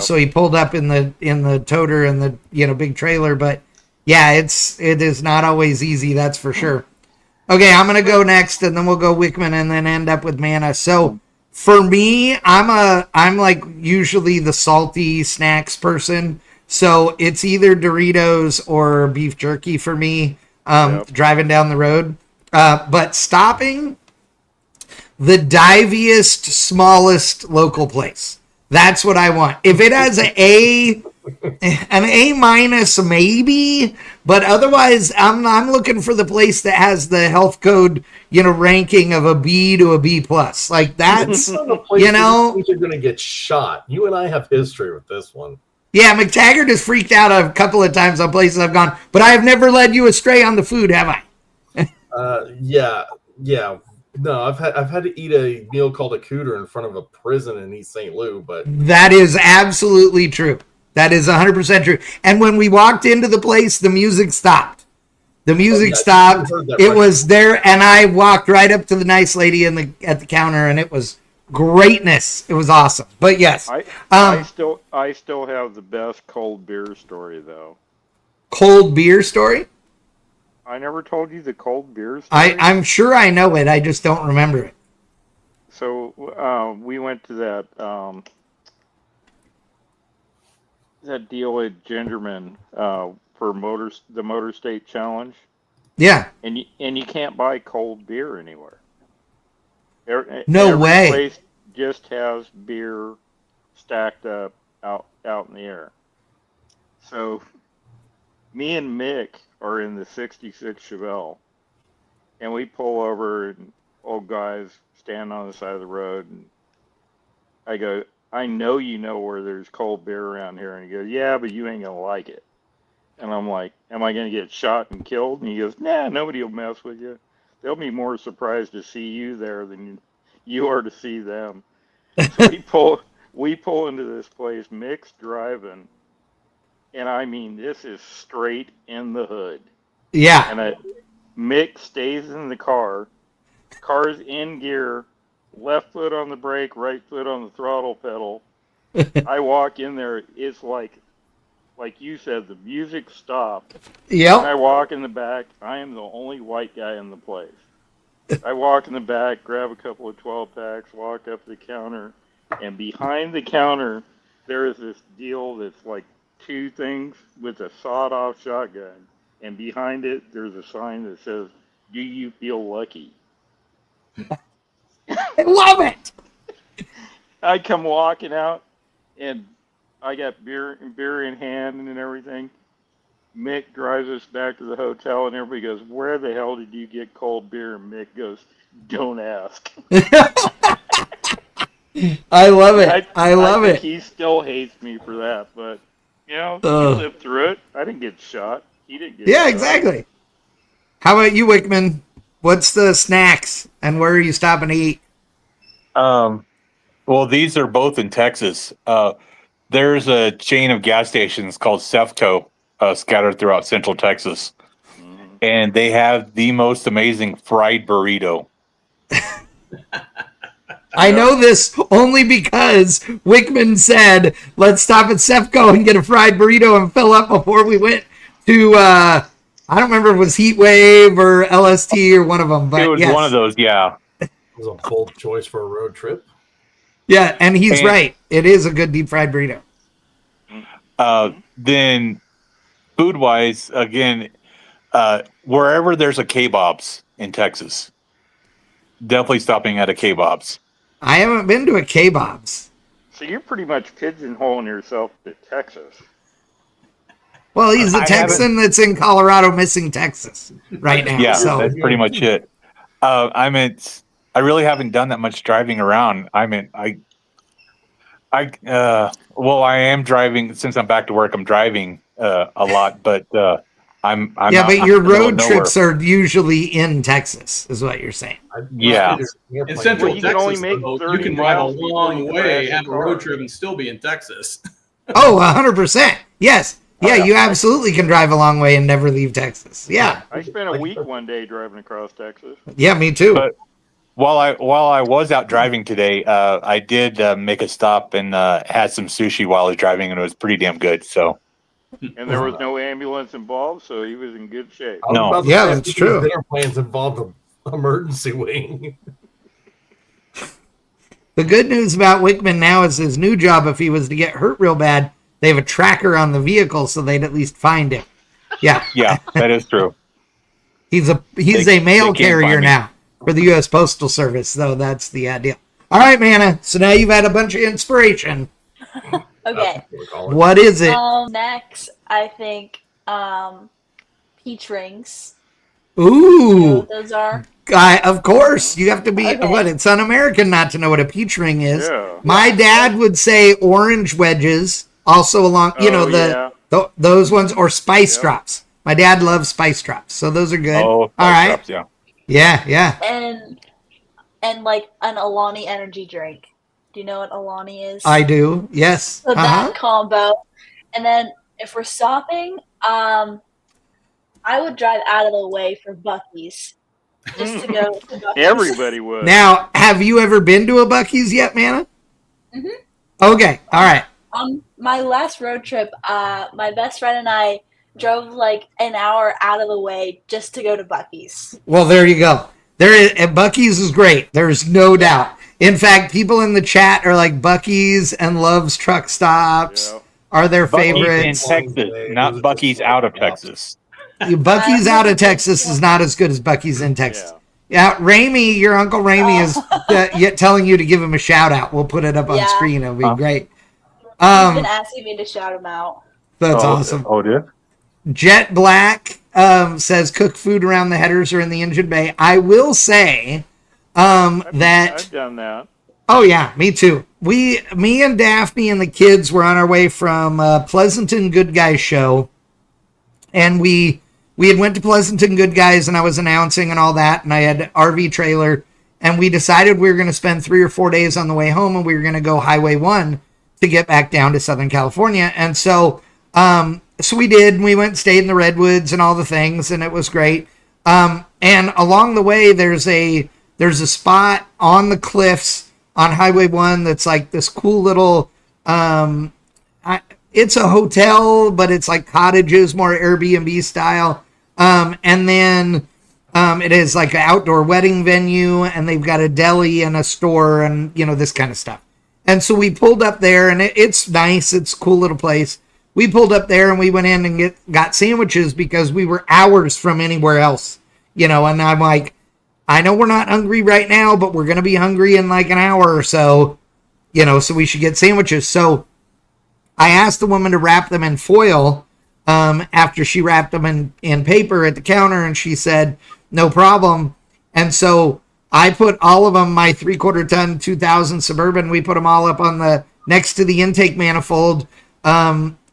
So he pulled up in the toter and the big trailer. But yeah, it is not always easy, that's for sure. Okay, I'm gonna go next, and then we'll go Wickman, and then end up with Manna. So for me, I'm like usually the salty snacks person. So it's either Doritos or beef jerky for me. Driving down the road. But stopping, the diviest, smallest local place. That's what I want. If it has an A minus maybe, but otherwise I'm looking for the place that has the health code, ranking of a B to a B plus. Like that's, you're going to get shot. You and I have history with this one. Yeah, McTaggart has freaked out a couple of times on places I've gone, but I have never led you astray on the food, have I? Yeah. No, I've had to eat a meal called a cooter in front of a prison in East St. Louis, but that is absolutely true. That is 100% true. And when we walked into the place, the music stopped. Stopped. It was there, and I walked right up to the nice lady at the counter, and it was greatness. It was awesome. But yes, I still have the best cold beer story though. Cold beer story? I never told you the cold beer story. I'm sure I know it. I just don't remember it. So we went to that deal at Gingerman for the Motor State Challenge. Yeah. And you can't buy cold beer anywhere. No way. Every place just has beer stacked up out in the air. So me and Mick are in the 66 Chevelle, and we pull over, and old guys stand on the side of the road, and I go, I know you know where there's cold beer around here. And he goes, yeah, but you ain't going to like it. And I'm like, am I going to get shot and killed? And he goes, nah, nobody will mess with you. They'll be more surprised to see you there than you are to see them. So we pull into this place, Mick's driving, and I mean, this is straight in the hood. Yeah. And Mick stays in the car. Car's in gear, left foot on the brake, right foot on the throttle pedal. I walk in there. It's like like you said, the music stopped. Yep. And I walk in the back. I am the only white guy in the place. I walk in the back, grab a couple of 12 packs, walk up to the counter, and behind the counter, there is this deal that's like two things with a sawed-off shotgun. And behind it, there's a sign that says, "Do you feel lucky?" I love it. I come walking out, and I got beer in hand and everything. Mick drives us back to the hotel, and everybody goes, "Where the hell did you get cold beer?" And Mick goes, "Don't ask." I love it. I love think it. He still hates me for that, but he lived through it. I didn't get shot. He didn't get Yeah, shot. exactly. How about you, Wickman? What's the snacks and where are you stopping to eat? Well, these are both in Texas. There's a chain of gas stations called Sefco scattered throughout Central Texas, and they have the most amazing fried burrito. I know this only because Wickman said, let's stop at Sefco and get a fried burrito and fill up before we went to, I don't remember if it was Heat Wave or LST or one of them. But it was one of those, yeah. It was a bold choice for a road trip. Yeah, and he's right. It is a good deep fried burrito. Then food-wise, again, wherever there's a K-Bob's in Texas, definitely stopping at a K-Bob's. I haven't been to a K-Bob's. So you're pretty much pigeonholing yourself to Texas. Well, he's a Texan that's in Colorado missing Texas right now. Yeah, so that's pretty much it. I really haven't done that much driving around. I am driving since I'm back to work. I'm driving a lot, but I'm yeah, but your road nowhere. trips are usually in Texas, is what you're saying. Yeah. In Central you can Texas, only make though, 30 you can drive a miles before long you way, crash have a your road car. trip, and still be in Texas. Oh, 100%. Yes. Yeah, you absolutely can drive a long way and never leave Texas. Yeah. I spent a week one day driving across Texas. Yeah, me too. But while I was out driving today, I did make a stop and had some sushi while I was driving, and it was pretty damn good. So. And there was no ambulance involved, so he was in good shape. No. Yeah, that's true. Dinner plans involved an emergency wing. The good news about Wickman now is his new job, if he was to get hurt real bad, they have a tracker on the vehicle so they'd at least find him. Yeah. Yeah, that is true. He's a mail carrier now for the U.S. Postal Service, though. That's the deal. All right, Manna. So now you've had a bunch of inspiration. Okay. What is it? Next, I think peach rings. Ooh. You know what those are? Of course. You have to be, it's un-American not to know what a peach ring is. Yeah. My dad would say orange wedges, also along, those ones, or spice drops. My dad loves spice drops, so those are good. Oh, all right. Drops, yeah. Yeah. And like an Alani energy drink. Do you know what Alani is? I do. Yes. So that combo. And then if we're stopping, I would drive out of the way for Buc-ee's. Just to go to Buc-ee's. Everybody would. Now, have you ever been to a Buc-ee's yet, Manna? Mm-hmm. Okay. All right. On my last road trip, my best friend and I drove like an hour out of the way just to go to Buc-ee's. Well, there you go. Buc-ee's is great. There's no doubt. In fact, people in the chat are like Buc-ee's and Love's Truck Stops are their favorites. In Texas, not Buc-ee's out of Texas. Buc-ee's out of Texas is not as good as Buc-ee's in Texas. Yeah, Ramey, your Uncle Ramey is yet telling you to give him a shout out. We'll put it up on screen. It'll be great. He's been asking me to shout him out. That's awesome. Oh, dear. Jet Black says cook food around the headers or in the engine bay. I will say that I've done that. Oh yeah, me too. Me and Daphne and the kids were on our way from Pleasanton Good Guys show, and we had went to Pleasanton Good Guys, and I was announcing and all that, and I had an RV trailer, and we decided we were going to spend 3 or 4 days on the way home, and we were going to go Highway 1 to get back down to Southern California, and so we did, and we went and stayed in the Redwoods and all the things, and it was great. And along the way, there's a spot on the cliffs on Highway 1 that's like this cool little, it's a hotel, but it's like cottages, more Airbnb style. And then it is like an outdoor wedding venue, and they've got a deli and a store and, you know, this kind of stuff. And so we pulled up there, and it's nice. It's a cool little place. We pulled up there, and we went in and got sandwiches because we were hours from anywhere else, you know, and I'm like, I know we're not hungry right now, but we're going to be hungry in like an hour or so, you know, so we should get sandwiches. So I asked the woman to wrap them in foil after she wrapped them in paper at the counter, and she said, no problem. And so I put all of them, my 3/4 ton 2000 Suburban, we put them all up on the next to the intake manifold,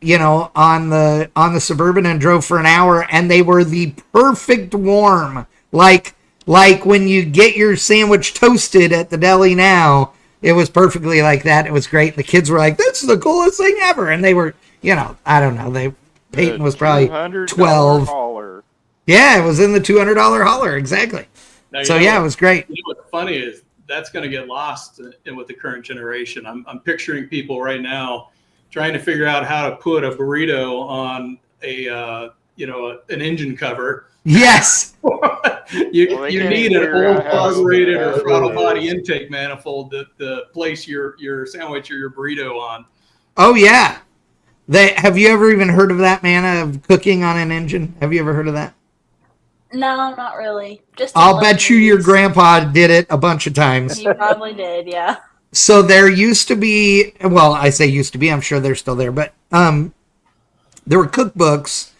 you know, on the Suburban, and drove for an hour, and they were the perfect warm, like when you get your sandwich toasted at the deli now. It was perfectly like that. It was great. The kids were like, "This is the coolest thing ever," and they were, you know, I don't know, Peyton was probably 12. Hauler. Yeah, it was in the $200 hauler, exactly. Now, So yeah, it was great. You know what's funny is that's going to get lost with the current generation. I'm picturing people right now trying to figure out how to put a burrito on an engine cover. Yes. you need an old carbureted or throttle body intake manifold to place your sandwich or your burrito on. Oh yeah. Have you ever even heard of that, Manna, of cooking on an engine? Have you ever heard of that? No, not really. Just I'll bet you your grandpa did it a bunch of times. He probably did, yeah. So there used to be, well, I say used to be, I'm sure they're still there, but there were cookbooks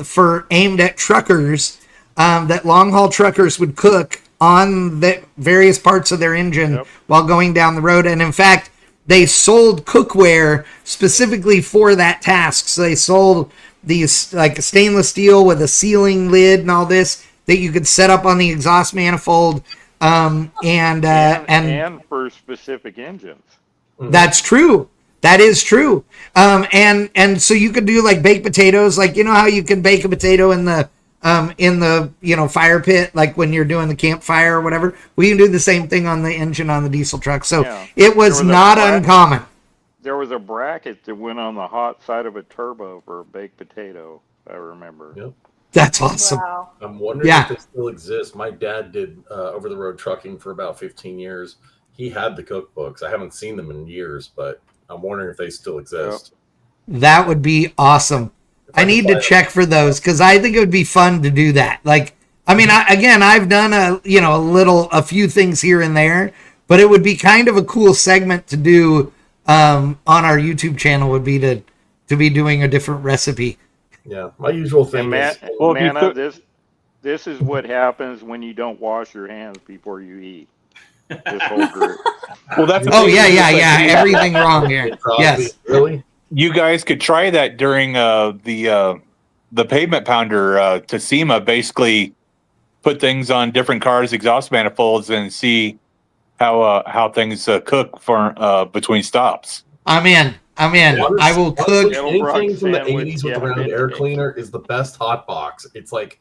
for aimed at truckers that long haul truckers would cook on the various parts of their engine while going down the road. And in fact, they sold cookware specifically for that task. So they sold these like stainless steel with a sealing lid and all this that you could set up on the exhaust manifold. And for specific engines. That's true. That is true. And so you could do like baked potatoes, like, you know how you can bake a potato in the fire pit, like when you're doing the campfire or whatever. We can do the same thing on the engine on the diesel truck. So it was not uncommon. There was a bracket that went on the hot side of a turbo for a baked potato, I remember. Yep. That's awesome. Wow. I'm wondering if they still exist. My dad did over-the-road trucking for about 15 years. He had the cookbooks. I haven't seen them in years, but I'm wondering if they still exist. That would be awesome. I need to check for those because I think it would be fun to do that. Like, I mean, I've done a few things here and there, but it would be kind of a cool segment to do on our YouTube channel. Would be to be doing a different recipe. Yeah, my usual thing is. Well, Manna, this is what happens when you don't wash your hands before you eat. This whole group. Well, that's everything wrong here. Yes, really. You guys could try that during the pavement pounder to SEMA. Basically, put things on different cars' exhaust manifolds and see how things cook for between stops. I'm in. I will cook. Anything from the 80s with the round air cleaner is the best hot box. It's like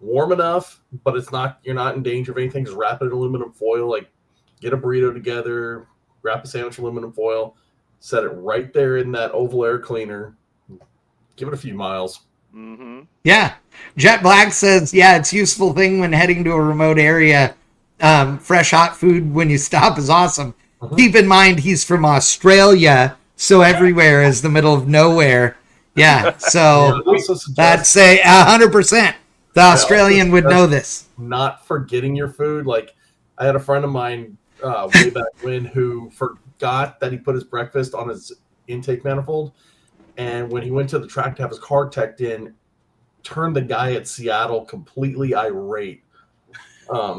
warm enough, but you're not in danger of anything. Just wrap it in aluminum foil, like get a burrito together, wrap a sandwich in aluminum foil, set it right there in that oval air cleaner. Give it a few miles. Mm-hmm. Yeah. Jet Black says, it's a useful thing when heading to a remote area. Fresh hot food when you stop is awesome. Mm-hmm. Keep in mind he's from Australia, so everywhere is the middle of nowhere. Yeah, so that's 100%. The Australian would know this. Not forgetting your food. Like, I had a friend of mine way back when who forgot that he put his breakfast on his intake manifold, and when he went to the track to have his car teched in, turned the guy at Seattle completely irate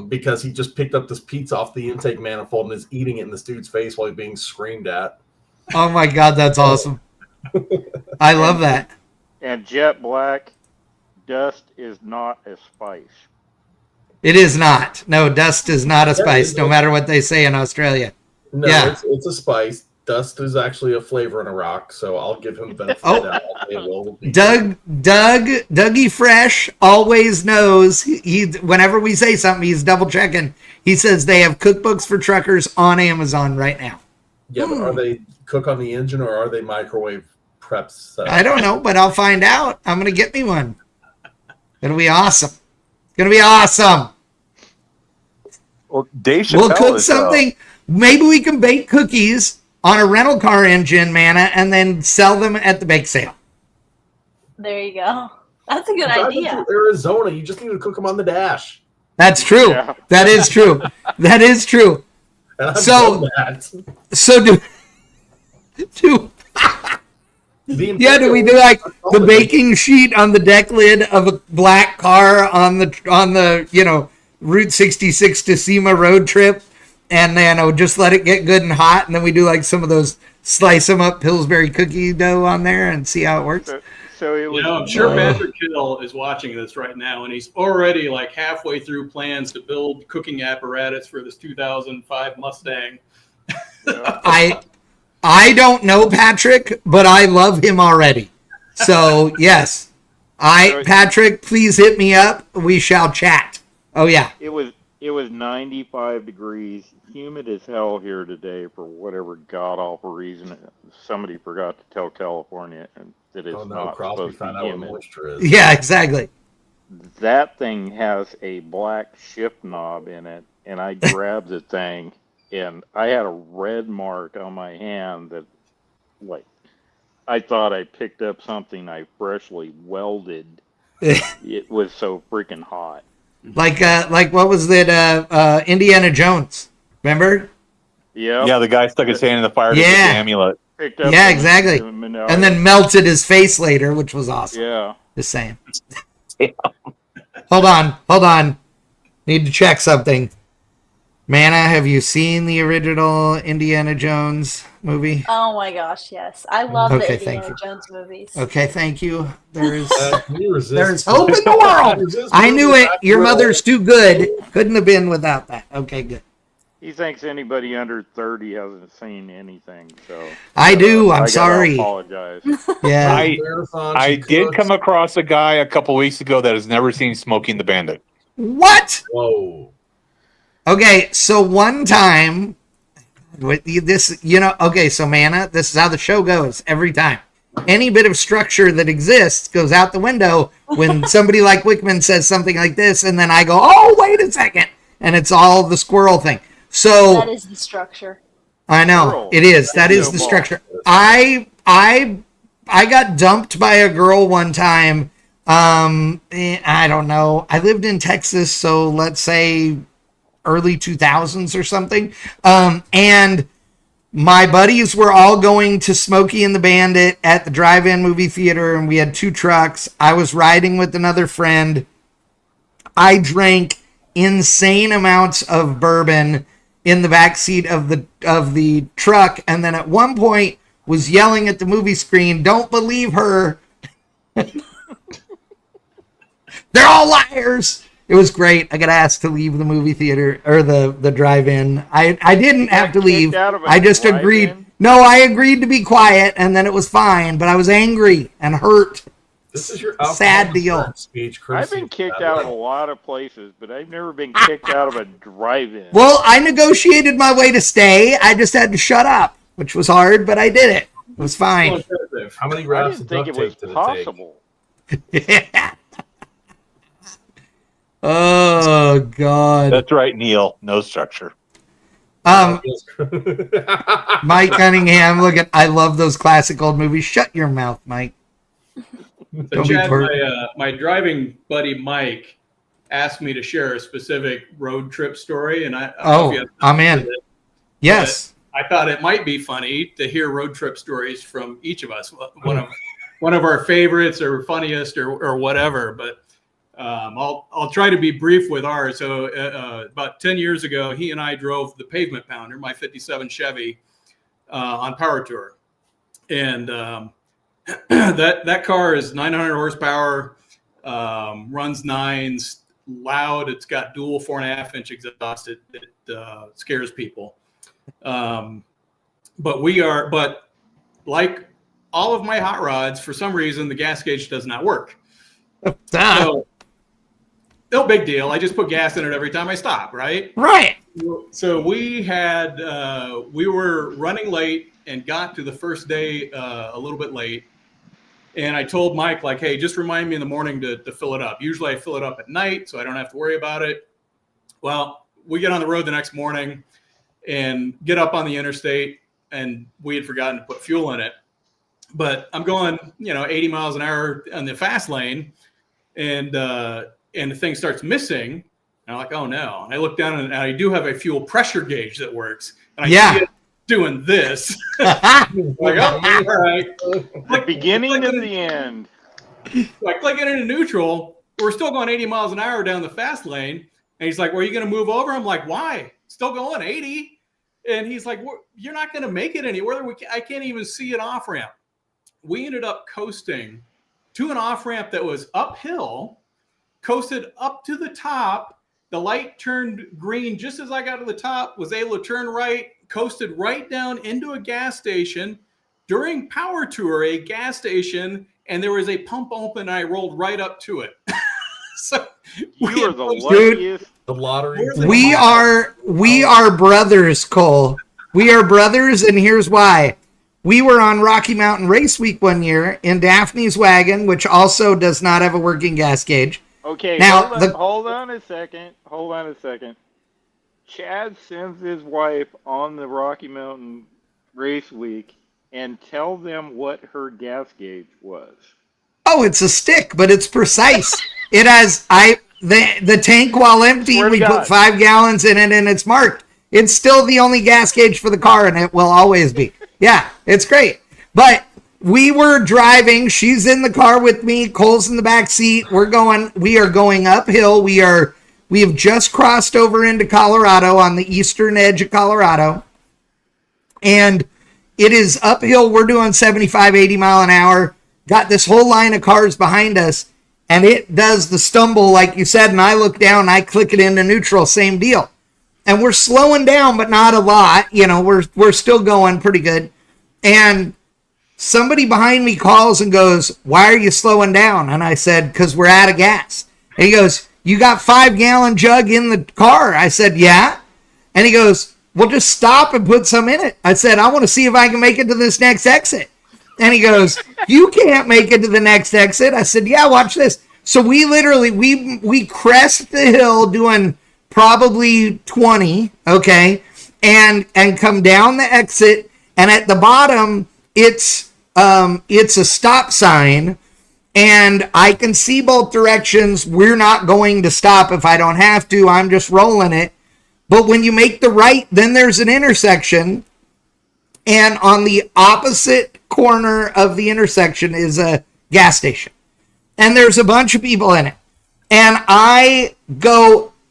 because he just picked up this pizza off the intake manifold and is eating it in this dude's face while he's being screamed at. Oh my God, that's awesome. I love that. And Jet Black, dust is not a spice. It is not. No, dust is not a spice, no matter what they say in Australia. No, it's a spice. Dust is actually a flavor in a rock, so I'll give him the benefit of that. Dougie Fresh always knows. He whenever we say something, he's double checking. He says they have cookbooks for truckers on Amazon right now. Yeah, but are they cook on the engine or are they microwave preps. I don't know, but I'll find out. I'm going to get me one. It'll be awesome. It's going to be awesome. Well, Dave We'll Chappelle cook is, something. Maybe we can bake cookies on a rental car engine, Manna, and then sell them at the bake sale. There you go. That's a good Driving idea. to Arizona, you just need to cook them on the dash. That's true. Yeah. That is true. That is true. And I've So- done that. So do do we do like the baking sheet on the deck lid of a black car on the Route 66 to SEMA Road Trip, and then just let it get good and hot, and then we do like some of those slice them up Pillsbury cookie dough on there and see how it works. So it was. I'm sure Patrick Hill is watching this right now, and he's already like halfway through plans to build cooking apparatus for this 2005 Mustang. I don't know Patrick, but I love him already. So yes, Patrick, please hit me up. We shall chat. Oh yeah. It was 95 degrees, humid as hell here today for whatever god awful reason. Somebody forgot to tell California that it's not Crosby supposed to found be out what humid. moisture is. Yeah, exactly. That thing has a black shift knob in it, and I grabbed the thing, and I had a red mark on my hand that, like, I thought I picked up something I freshly welded. It was so freaking hot. Like what was that? Indiana Jones. Remember? Yeah. yeah, the guy stuck his hand in the fire to get Yeah. the amulet. Picked up Yeah, the- exactly. the Manna. And then melted his face later, which was awesome. Yeah. Just saying. Hold on. Need to check something. Manna, have you seen the original Indiana Jones movie? Oh my gosh, yes. I love Okay, the thank Indiana you. Jones movies. Okay, thank you. There's Can you resist? there's hope in the world. I knew it. Your mother's too good. Couldn't have been without that. Okay, good. He thinks anybody under 30 hasn't seen anything, so. I do. I I'm gotta sorry. apologize. Yeah. I did come across a guy a couple weeks ago that has never seen Smoking the Bandit. What? Whoa. Okay, so one time, with this, okay, so Manna, this is how the show goes every time. Any bit of structure that exists goes out the window when somebody like Wickman says something like this, and then I go, oh, wait a second, and it's all the squirrel thing. So That is the structure. I know Squirrel. it is. That is No the ball. structure. I got dumped by a girl one time. I don't know. I lived in Texas, so let's say early 2000s or something. And my buddies were all going to Smokey and the Bandit at the drive-in movie theater, and we had 2 trucks. I was riding with another friend. I drank insane amounts of bourbon in the back seat of the truck, and then at one point was yelling at the movie screen, "Don't believe her." They're all liars. It was great. I got asked to leave the movie theater or the drive-in. I didn't have to leave. Out of a I just drive-in? agreed. No, I agreed to be quiet, and then it was fine. But I was angry and hurt. This is your Sad deal. speech. I've been kicked out of a lot of places, but I've never been kicked out of a drive-in. Well, I negotiated my way to stay. I just had to shut up, which was hard, but I did it. It was fine. How many I wraps didn't of think duct it was tape did it possible. Oh God. That's right, Neil. No structure. take? Mike Cunningham. Look at. I love those classic old movies. Shut your mouth, Mike. So Don't be Chad, pert. my driving buddy Mike asked me to share a specific road trip story, and I don't know if you have I'm time in. for it. Yes. I thought it might be funny to hear road trip stories from each of us. One of our favorites or funniest or whatever. But I'll try to be brief with ours. So about 10 years ago, he and I drove the Pavement Pounder, my '57 Chevy, on Power Tour, and that car is 900 horsepower, runs 9s, loud. It's got dual 4.5-inch exhaust. It scares people. But like all of my hot rods, for some reason, the gas gauge does not work. So, no big deal. I just put gas in it every time I stop, right? Right. So we were running late and got to the first day a little bit late. And I told Mike, like, hey, just remind me in the morning to fill it up. Usually I fill it up at night, so I don't have to worry about it. Well, we get on the road the next morning and get up on the interstate, and we had forgotten to put fuel in it. But I'm going, 80 miles an hour on the fast lane, and the thing starts missing. And I'm like, oh no. And I look down, and I do have a fuel pressure gauge that works. And I see it doing this. Like, oh, all right. The beginning and the end. So I click it into neutral. We're still going 80 miles an hour down the fast lane. And he's like, well, are you going to move over? I'm like, why? Still going 80. And he's like, well, you're not going to make it anywhere. I can't even see an off ramp. We ended up coasting to an off ramp that was uphill, coasted up to the top. The light turned green just as I got to the top, was able to turn right, coasted right down into a gas station. During Power Tour, a gas station, and there was a pump open, and I rolled right up to it. So you are the luckiest. The lottery. We are brothers, Cole. We are brothers, and here's why. We were on Rocky Mountain Race Week one year in Daphne's wagon, which also does not have a working gas gauge. Okay, now hold on a second. Chad sends his wife on the Rocky Mountain Race Week and tell them what her gas gauge was. Oh, it's a stick, but it's precise. It has the tank while empty. We put 5 gallons in it, and it's marked. It's still the only gas gauge for the car, and it will always be. Yeah, it's great. But we were driving. She's in the car with me. Cole's in the back seat. We are going uphill. We have just crossed over into Colorado on the eastern edge of Colorado. And it is uphill. We're doing 75, 80 mile an hour. Got this whole line of cars behind us. And it does the stumble, like you said. And I look down, I click it into neutral, same deal. And we're slowing down, but not a lot. We're still going pretty good. And somebody behind me calls and goes, why are you slowing down? And I said, because we're out of gas. And he goes, you got 5-gallon jug in the car? I said, yeah. And he goes, well, just stop and put some in it. I said, I want to see if I can make it to this next exit. And he goes, you can't make it to the next exit. I said, yeah, watch this. So we literally, we crest the hill doing probably 20, okay, and come down the exit. And at the bottom, it's a stop sign, and I can see both directions. We're not going to stop if I don't have to. I'm just rolling it. But when you make the right, then there's an intersection, and on the opposite corner of the intersection is a gas station. And there's a bunch of people in it. And I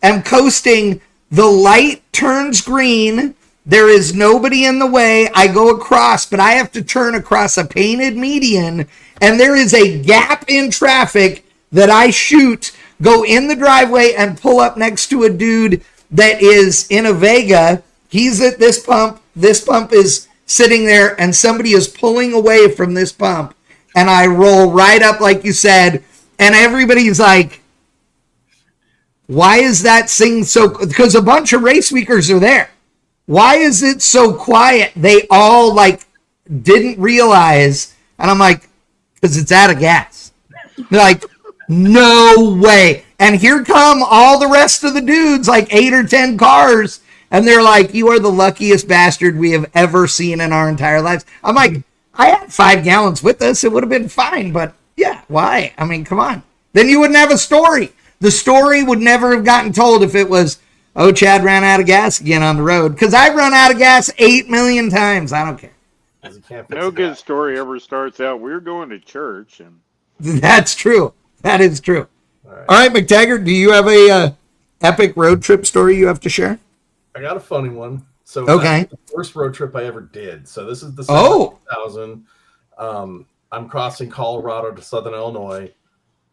am coasting. The light turns green. There is nobody in the way. I go across, but I have to turn across a painted median, and there is a gap in traffic that I shoot, go in the driveway, and pull up next to a dude that is in a Vega. He's at this pump. This pump is sitting there, and somebody is pulling away from this pump, and I roll right up like you said, and everybody's like, why is that thing so... Because a bunch of race weekers are there. Why is it so quiet? They all didn't realize. And I'm like, because it's out of gas. They're like, no way. And here come all the rest of the dudes, 8 or 10 cars. And they're like, you are the luckiest bastard we have ever seen in our entire lives. I'm like, I had 5 gallons with us. It would have been fine. But yeah, why? I mean, come on. Then you wouldn't have a story. The story would never have gotten told if it was, oh, Chad ran out of gas again on the road. Because I've run out of gas 8 million times. I don't care. No good story ever starts out, we're going to church. And that's true. That is true. All right, McTaggart, do you have a epic road trip story you have to share? I got a funny one. So okay. The first road trip I ever did. So this is the 2000. I'm crossing Colorado to Southern Illinois.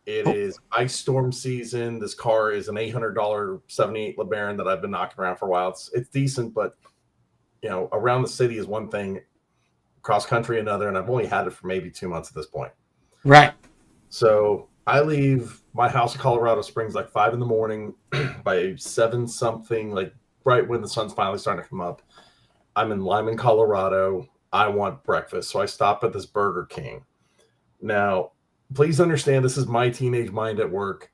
It is ice storm season. This car is an $800 78 LeBaron that I've been knocking around for a while. It's decent, but around the city is one thing, cross country another, and I've only had it for maybe 2 months at this point. Right. So I leave my house in Colorado Springs 5 in the morning. By 7 something, right when the sun's finally starting to come up, I'm in Lyman, Colorado. I want breakfast, so I stop at this Burger King. Now, please understand, this is my teenage mind at work.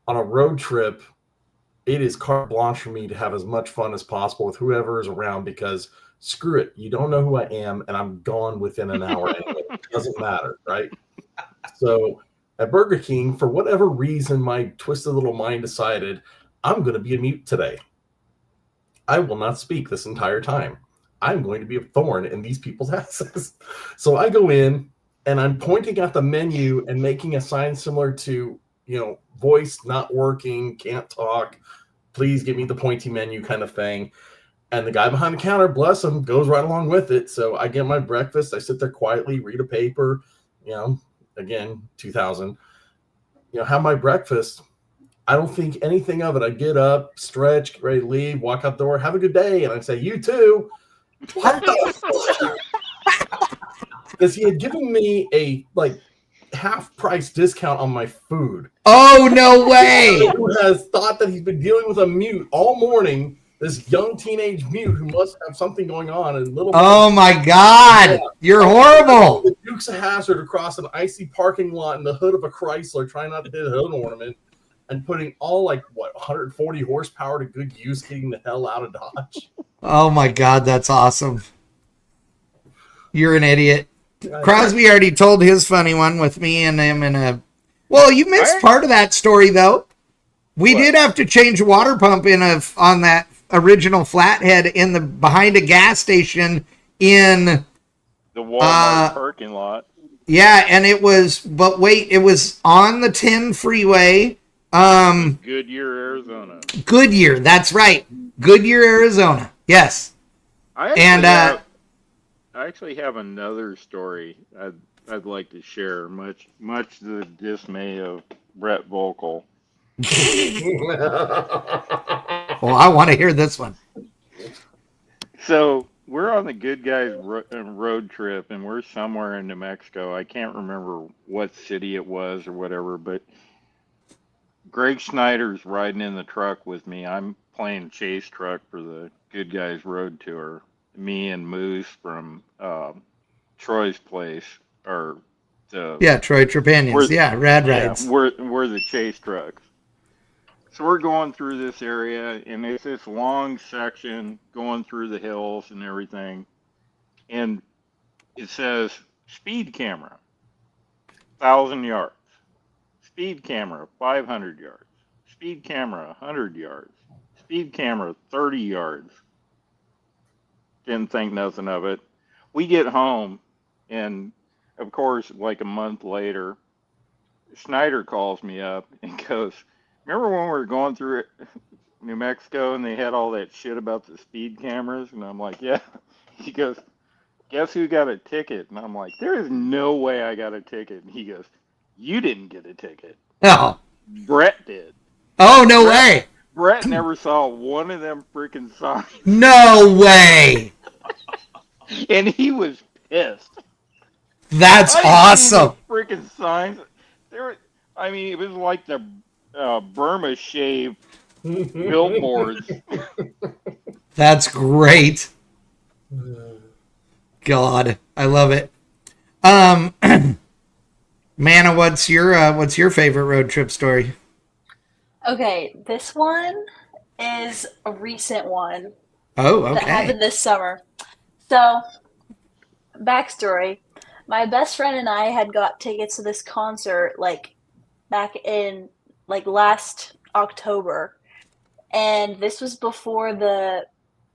On a road trip, it is carte blanche for me to have as much fun as possible with whoever is around, because screw it, you don't know who I am, and I'm gone within an hour anyway. It doesn't matter, right? So at Burger King, for whatever reason, my twisted little mind decided I'm going to be a mute today. I will not speak this entire time. I'm going to be a thorn in these people's asses. So I go in and I'm pointing at the menu and making a sign similar to, voice not working, can't talk, please give me the pointy menu kind of thing. And the guy behind the counter, bless him, goes right along with it. So I get my breakfast. I sit there quietly, read a paper, again, 2000, have my breakfast. I don't think anything of it. I get up, stretch, get ready to leave, walk out the door, have a good day. And I say, you too. What the fuck? Because he had given me a half price discount on my food. Oh, no way. Who has thought that he's been dealing with a mute all morning, this young teenage mute who must have something going on. And oh my God. Yeah. You're horrible. The Dukes of Hazzard across an icy parking lot in the hood of a Chrysler, trying not to hit a hood ornament, and putting all 140 horsepower to good use, getting the hell out of Dodge. Oh my God, that's awesome. You're an idiot. Crosby already told his funny one with me and him in a... Well, you missed part of that story, though. We did have to change a water pump on that original flathead behind a gas station in... the Walmart parking lot. Yeah, and it was on the 10 freeway. Goodyear, Arizona. Goodyear, that's right. Goodyear, Arizona. Yes. I actually have another story I'd like to share, much to the dismay of Brett Volkel. Well, I want to hear this one. So we're on the Good Guys road trip, and we're somewhere in New Mexico. I can't remember what city it was or whatever, but Greg Schneider's riding in the truck with me. I'm playing chase truck for the Good Guys road tour. Me and Moose from Troy's place, or Troy Trepanians. Rad Rides. We're the chase trucks. So we're going through this area, and it's this long section going through the hills and everything. And it says speed camera, 1,000 yards. Speed camera, 500 yards. Speed camera, 100 yards. Speed camera, 30 yards. Didn't think nothing of it. We get home, and of course, a month later, Schneider calls me up and goes, remember when we were going through New Mexico and they had all that shit about the speed cameras? And I'm like, yeah. He goes, guess who got a ticket? And I'm like, there is no way I got a ticket. And he goes, you didn't get a ticket. Oh. Brett did. Oh, no way. Brett never saw one of them freaking signs. No way. And he was pissed. That's awesome. Freaking signs. It was like the Burma shave billboards. That's great. God, I love it. Manna, what's your favorite road trip story? Okay, this one is a recent one. Oh, okay. That happened this summer. So, backstory. My best friend and I had got tickets to this concert back in last October. And this was before the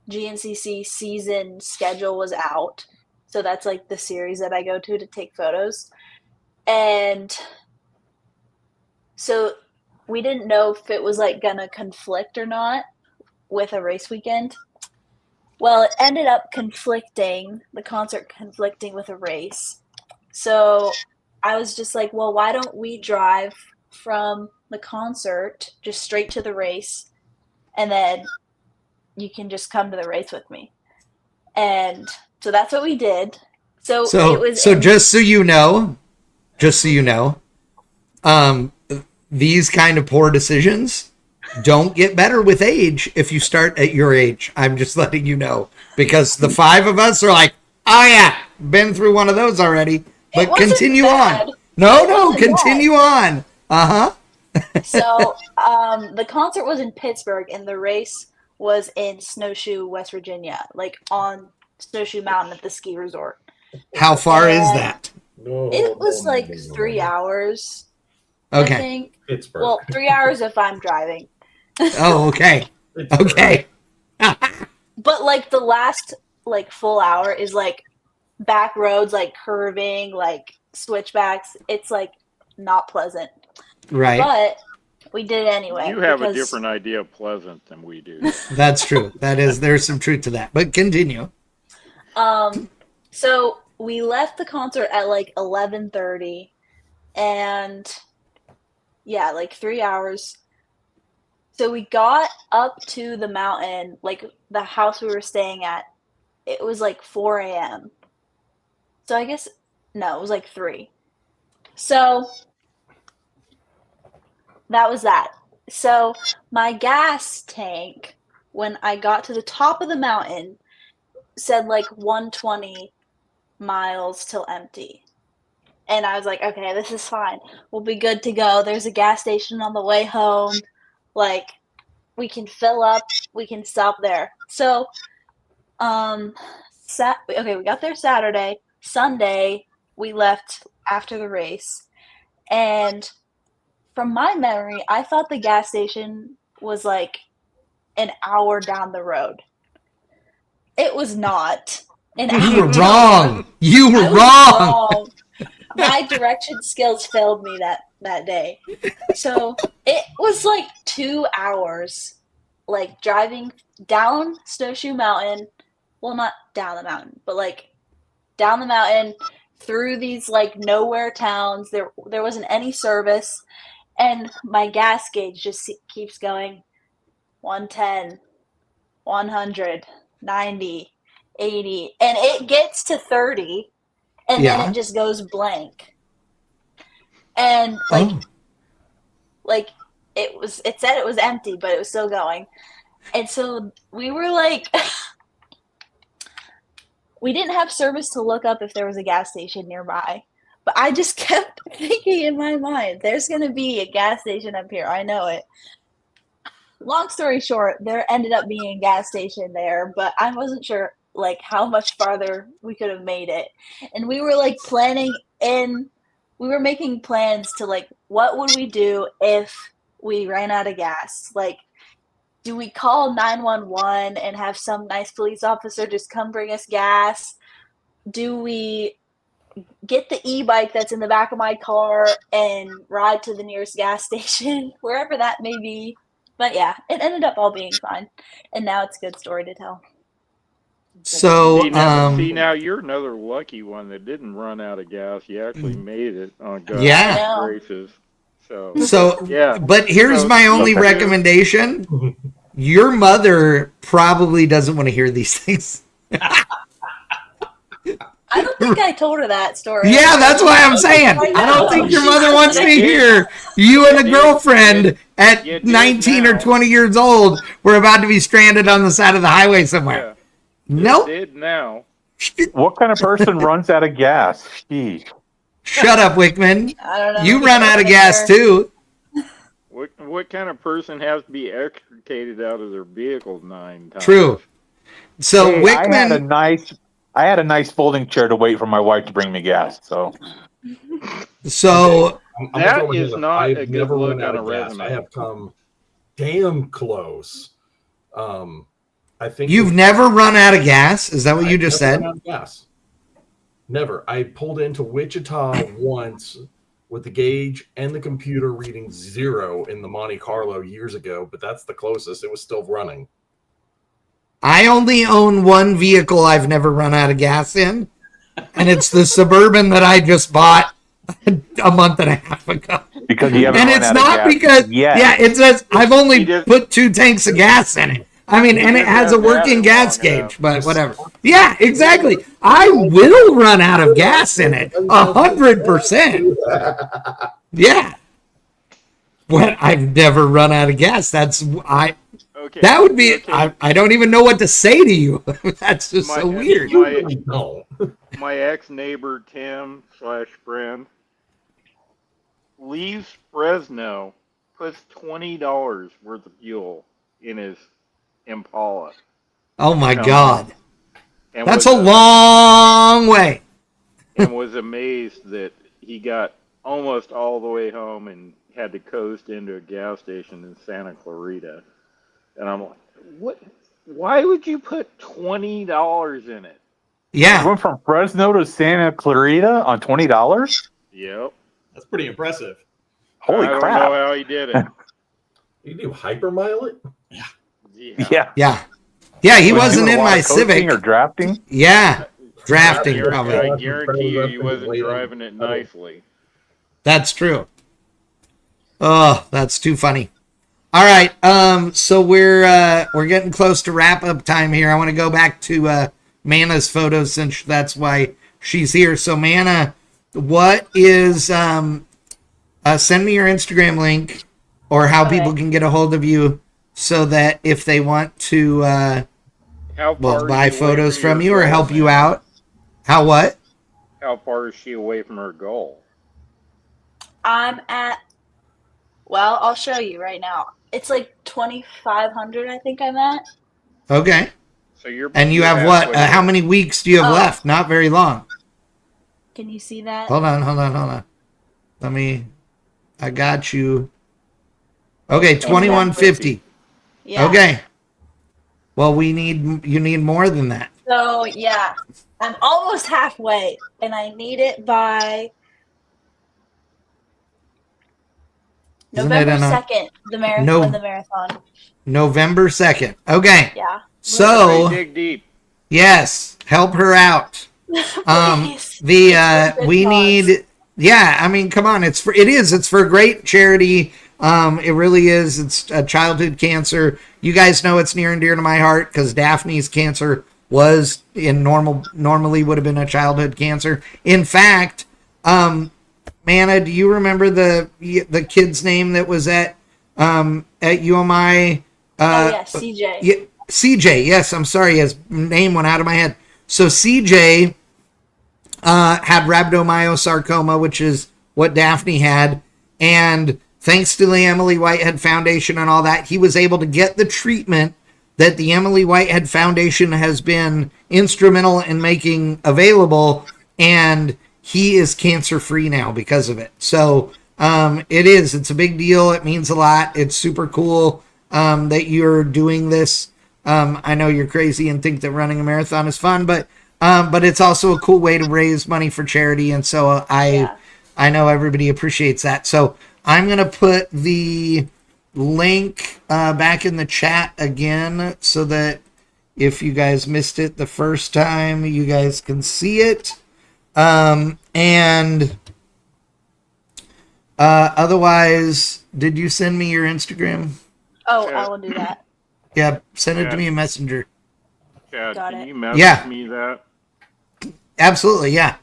GNCC season schedule was out. So that's the series that I go to take photos. And so we didn't know if it was gonna conflict or not with a race weekend. Well, it ended up the concert conflicting with a race. So I was just well, why don't we drive from the concert just straight to the race, and then you can just come to the race with me. And so that's what we did. So just so you know, these kind of poor decisions don't get better with age if you start at your age. I'm just letting you know, because the five of us are oh yeah, been through one of those already. But continue on. No, continue on. So the concert was in Pittsburgh, and the race was in Snowshoe, West Virginia, like on Snowshoe Mountain at the ski resort. How far is And that? it was like 3 hours, I Okay. think. Pittsburgh. Well, 3 hours if I'm driving. Oh, okay. Pittsburgh. Okay. But like the last like full hour is like back roads, like curving, like switchbacks. It's like not pleasant. Right. But we did it anyway. You have a because- different idea of pleasant than we do. That's true. There's some truth to that. But continue. So we left the concert at like 11:30, and yeah, like 3 hours. So we got up to the mountain, like the house we were staying at. It was like 4 a.m. So I guess no, it was like 3. So that was that. So my gas tank, when I got to the top of the mountain, said like 120 miles till empty. And I was like, okay, this is fine. We'll be good to go. There's a gas station on the way home. Like, we can fill up. We can stop there. So, okay, we got there Saturday. Sunday, we left after the race. And from my memory, I thought the gas station was like an hour down the road. It was not. You were wrong. You were wrong. My direction skills failed me that day. So it was like 2 hours, like driving down Snowshoe Mountain. Well, not down the mountain, but like down the mountain through these like nowhere towns. There wasn't any service, and my gas gauge just keeps going 110, 100, 90, 80, and it gets to 30. And then it just goes blank. And like it said it was empty, but it was still going. And so we were like we didn't have service to look up if there was a gas station nearby. But I just kept thinking in my mind, there's gonna be a gas station up here. I know it. Long story short, there ended up being a gas station there, but I wasn't sure like how much farther we could have made it. And we were like we were making plans to like, what would we do if we ran out of gas? Like, do we call 911 and have some nice police officer just come bring us gas? Do we get the e-bike that's in the back of my car and ride to the nearest gas station, wherever that may be? But yeah, it ended up all being fine. And now it's a good story to tell. So, see now you're another lucky one that didn't run out of gas. You actually made it on God's graces. So yeah. But here's my only recommendation. Your mother probably doesn't want to hear these things. I don't think I told her that story. Yeah, that's why I'm saying. I don't think your mother wants to hear you and a girlfriend at 19 or 20 years old were about to be stranded on the side of the highway somewhere. Yeah. Nope. Did now. What kind of person runs out of gas? Jeez. Shut up, Wickman. I don't know. You run out of gas too. What kind of person has to be extricated out of their vehicle 9 times? True. So Hey, Wickman, I had a nice folding chair to wait for my wife to bring me gas. So That is not a good look on a resume. I have come damn close. I think you've never run out of gas? Is that what you just said? Gas. Never. I pulled into Wichita once with the gauge and the computer reading 0 in the Monte Carlo years ago, but that's the closest. It was still running. I only own one vehicle I've never run out of gas in, and it's the Suburban that I just bought a month and a half ago. because you haven't And run it's out not of gas because, yet. yeah, it says I've only He just- put 2 tanks of gas in it. I mean, and it has a working gas gauge, but whatever. Yeah, exactly. I will run out of gas in it, 100%. Yeah. When I've never run out of gas. Okay. That would be. Okay. I don't even know what to say to you. That's just so weird. No. My ex-neighbor Tim /friend, leaves Fresno, puts $20 worth of fuel in his Impala. Oh my Come God. And That's was a long way. and was amazed that he got almost all the way home and had to coast into a gas station in Santa Clarita. And I'm like, what? Why would you put $20 in it? You Yeah. went from Fresno to Santa Clarita on $20? Yep. That's pretty impressive. Holy I don't crap. know how he did it. You do hypermile it? Yeah. Yeah. Yeah, he Was wasn't doing a in lot my of coasting Civic. or drafting? Yeah. Drafting, I probably. guarantee you he wasn't driving it nicely. That's true. Oh, that's too funny. All right. So we're getting close to wrap up time here. I want to go back to Manna's photos since that's why she's here. So Manna, what is send me your Instagram link or how people can get a hold of you so that if they want to buy photos from you or help you out. How what? How far is she away from her goal? I'm at, well, I'll show you right now. It's like 2,500, I think I'm at. Okay. So you're And you you're have what? halfway How there. many weeks do you have Oh. left? Not very long. Can you see that? Hold on. I got you. Okay, 2150. Yeah. Okay. Well, you need more than that. So, yeah, I'm almost halfway, and I need it by Isn't it November in a- 2nd, the marathon, No- when the marathon. November 2nd. Okay. Yeah. So, Dig deep. yes, help her out. Please. We It's for a good need, yeah, I mean, come on, it's for a great charity. It really is. It's childhood cancer. You guys know it's near and dear to my heart because Daphne's cancer was normally would have been a childhood cancer. In fact, Manna, do you remember the kid's name that was at UMI? CJ. Yeah, CJ. Yes, I'm sorry, his name went out of my head. So CJ had rhabdomyosarcoma, which is what Daphne had, and thanks to the Emily Whitehead Foundation and all that, he was able to get the treatment that the Emily Whitehead Foundation has been instrumental in making available, and he is cancer-free now because of it. So it's a big deal. It means a lot. It's super cool that you're doing this. I know you're crazy and think that running a marathon is fun, but it's also a cool way to raise money for charity, and so I know everybody appreciates that. So I'm going to put the link back in the chat again so that if you guys missed it the first time, you guys can see it. And otherwise, did you send me your Instagram? Oh, I will do that. Yeah, send it to Yeah. me in Messenger. Chad, Got can it. you message Yeah. me that? Absolutely, yeah.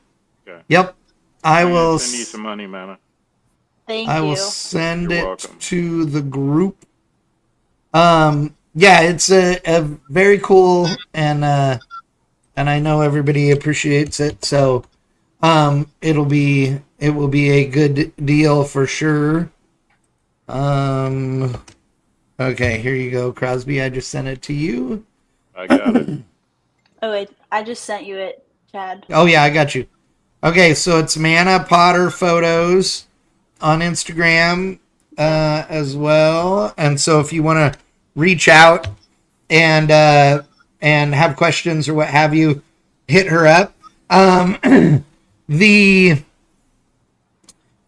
Okay. Yep. I I'm gonna will send you some money, Manna. Thank I you. will send You're it welcome. to the group. Yeah, it's a very cool and I know everybody appreciates it. So it will be a good deal for sure. Okay, here you go, Crosby. I just sent it to you. I got it. Oh, wait, I just sent you it, Chad. Oh yeah, I got you. Okay, so it's Manna Potter Photos on Instagram as well. And so if you want to reach out and have questions or what have you, hit her up.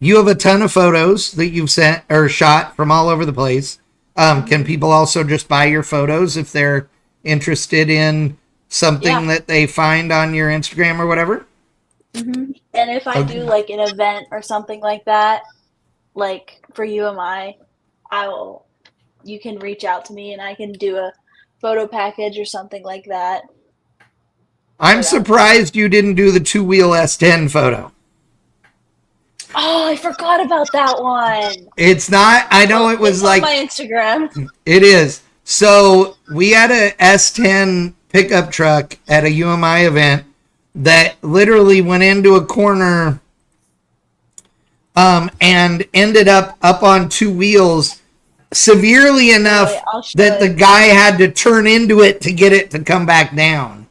You have a ton of photos that you've sent or shot from all over the place. Can people also just buy your photos if they're interested in something that they find on your Instagram or whatever? And if I do like an event or something like that, like for UMI, you can reach out to me and I can do a photo package or something like that. I'm surprised you didn't do the 2-wheel S10 photo. Oh, I forgot about that one. It's not, I know it was It's like, on my Instagram. it is. So we had a S10 pickup truck at a UMI event that literally went into a corner and ended up on two wheels severely enough that the guy had to turn into it to get it to come back down.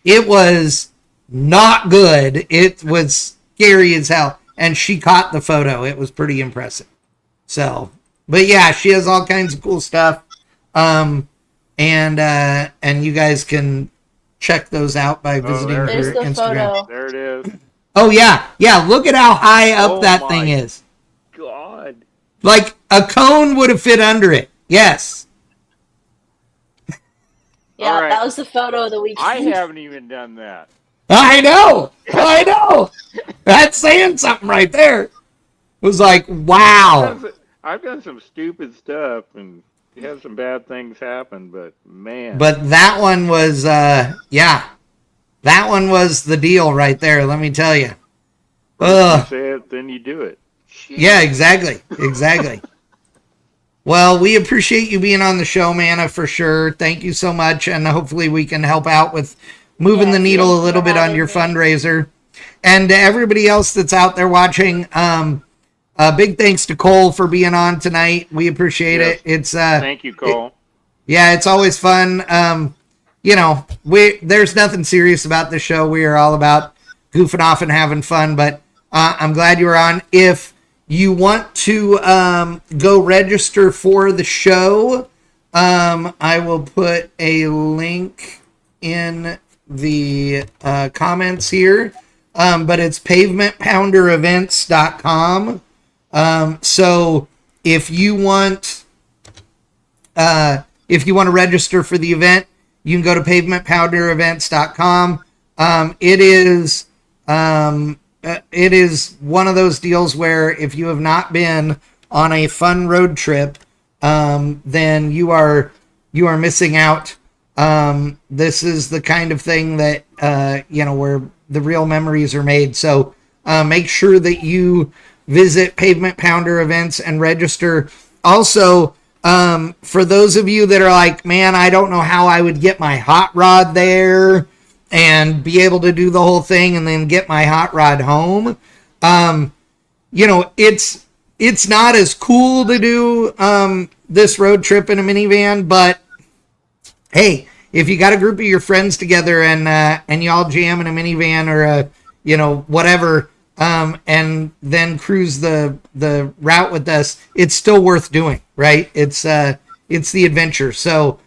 It was not good. It was scary as hell. And she caught the photo. It was pretty impressive. So, but yeah, she has all kinds of cool stuff. And you guys can check those out by visiting her Instagram. Photo. There it is. Oh yeah. Yeah. Look at how high up that thing is. God. Like a cone would have fit under it. Yes. Yeah, All right. that was the photo of the weekend. I haven't even done that. I know. That's saying something right there. It was like, wow. I've done some stupid stuff and had some bad things happen, but man. But that one was, yeah. That one was the deal right there, let me tell you. First you say it, then you do it. Shit. Yeah, exactly. Well, we appreciate you being on the show, Manna, for sure. Thank you so much, and hopefully we can help out with moving the needle a little bit on your fundraiser. And to everybody else that's out there watching, big thanks to Cole for being on tonight. We appreciate it. It's thank you, Cole. It's always fun. There's nothing serious about this show. We are all about goofing off and having fun, but I'm glad you were on. If you want to go register for the show, I will put a link in the comments here, but it's pavementpounderevents.com. So if you want to register for the event, you can go to pavementpounderevents.com. It is one of those deals where if you have not been on a fun road trip, then you are missing out. This is the kind of thing that, where the real memories are made. So make sure that you visit Pavement Pounder Events and register. Also, for those of you that are like, man, I don't know how I would get my hot rod there and be able to do the whole thing and then get my hot rod home. It's not as cool to do this road trip in a minivan, but hey, if you got a group of your friends together and you all jam in a minivan or whatever, and then cruise the route with us, it's still worth doing, right? It's the adventure. So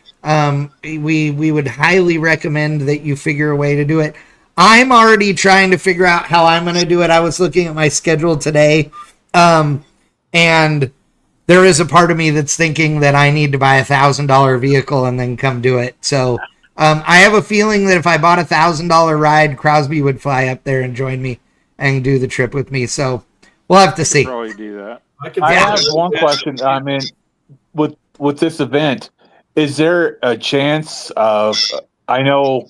we would highly recommend that you figure a way to do it. I'm already trying to figure out how I'm going to do it. I was looking at my schedule today, and there is a part of me that's thinking that I need to buy $1,000 vehicle and then come do it. So I have a feeling that if I bought $1,000 ride, Crosby would fly up there and join me and do the trip with me. So we'll have to see. Probably do that. I have one question. I mean, with this event, is there a chance of? I know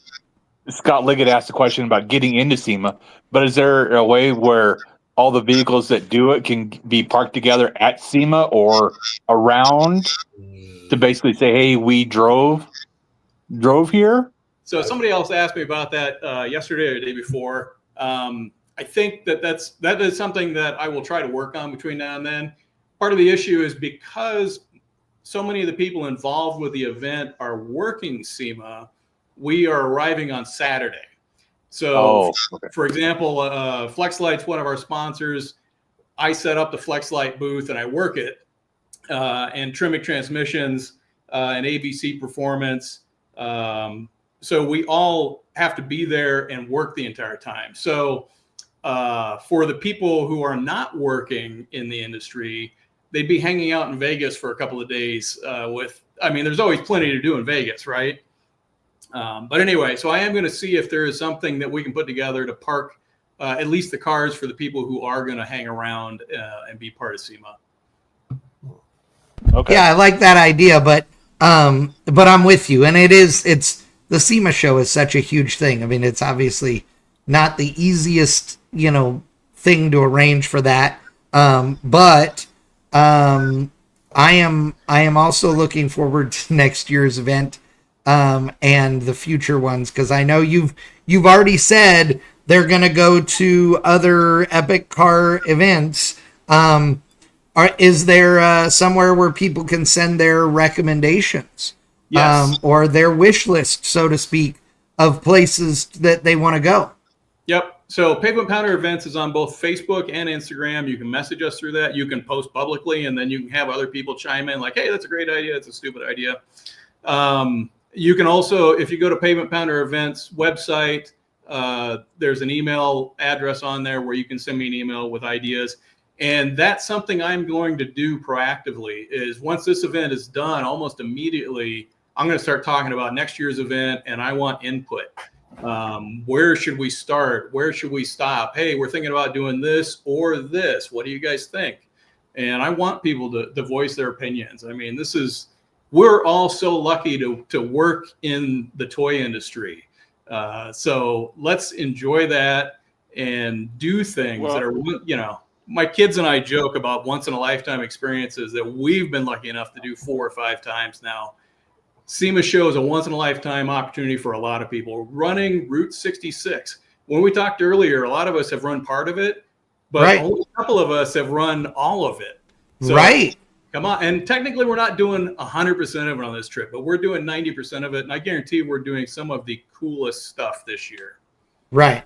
Scott Liggett asked a question about getting into SEMA, but is there a way where all the vehicles that do it can be parked together at SEMA or around to basically say, "Hey, we drove here"? So somebody else asked me about that yesterday or the day before. I think that is something that I will try to work on between now and then. Part of the issue is because so many of the people involved with the event are working SEMA, we are arriving on Saturday. So, for example, FlexLight's one of our sponsors. I set up the FlexLight booth and I work it. And Trimic Transmissions and ABC Performance. So we all have to be there and work the entire time. So for the people who are not working in the industry, they'd be hanging out in Vegas for a couple of days there's always plenty to do in Vegas, right? But anyway, so I am going to see if there is something that we can put together to park at least the cars for the people who are going to hang around and be part of SEMA. Okay. Yeah, I like that idea, but I'm with you. And it's the SEMA show is such a huge thing. I mean, it's obviously not the easiest, thing to arrange for that. But I am also looking forward to next year's event and the future ones, because I know you've already said they're going to go to other epic car events. Is there somewhere where people can send their recommendations? Yes. Or their wish list, so to speak, of places that they want to go? Yep. So Pavement Pounder Events is on both Facebook and Instagram. You can message us through that. You can post publicly, and then you can have other people chime in like, hey, that's a great idea. It's a stupid idea. You can also, if you go to Pavement Pounder Events website, there's an email address on there where you can send me an email with ideas. And that's something I'm going to do proactively is once this event is done, almost immediately, I'm going to start talking about next year's event, and I want input. Where should we start? Where should we stop? Hey, we're thinking about doing this or this. What do you guys think? And I want people to voice their opinions. I mean, we're all so lucky to work in the toy industry. So let's enjoy that and do things that are, my kids and I joke about once in a lifetime experiences that we've been lucky enough to do 4 or 5 times now. SEMA show is a once in a lifetime opportunity for a lot of people. Running Route 66. When we talked earlier, a lot of us have run part of it, but only a couple of us have run all of it. So, come on. And technically we're not doing 100% of it on this trip, but we're doing 90% of it. And I guarantee we're doing some of the coolest stuff this year. Right.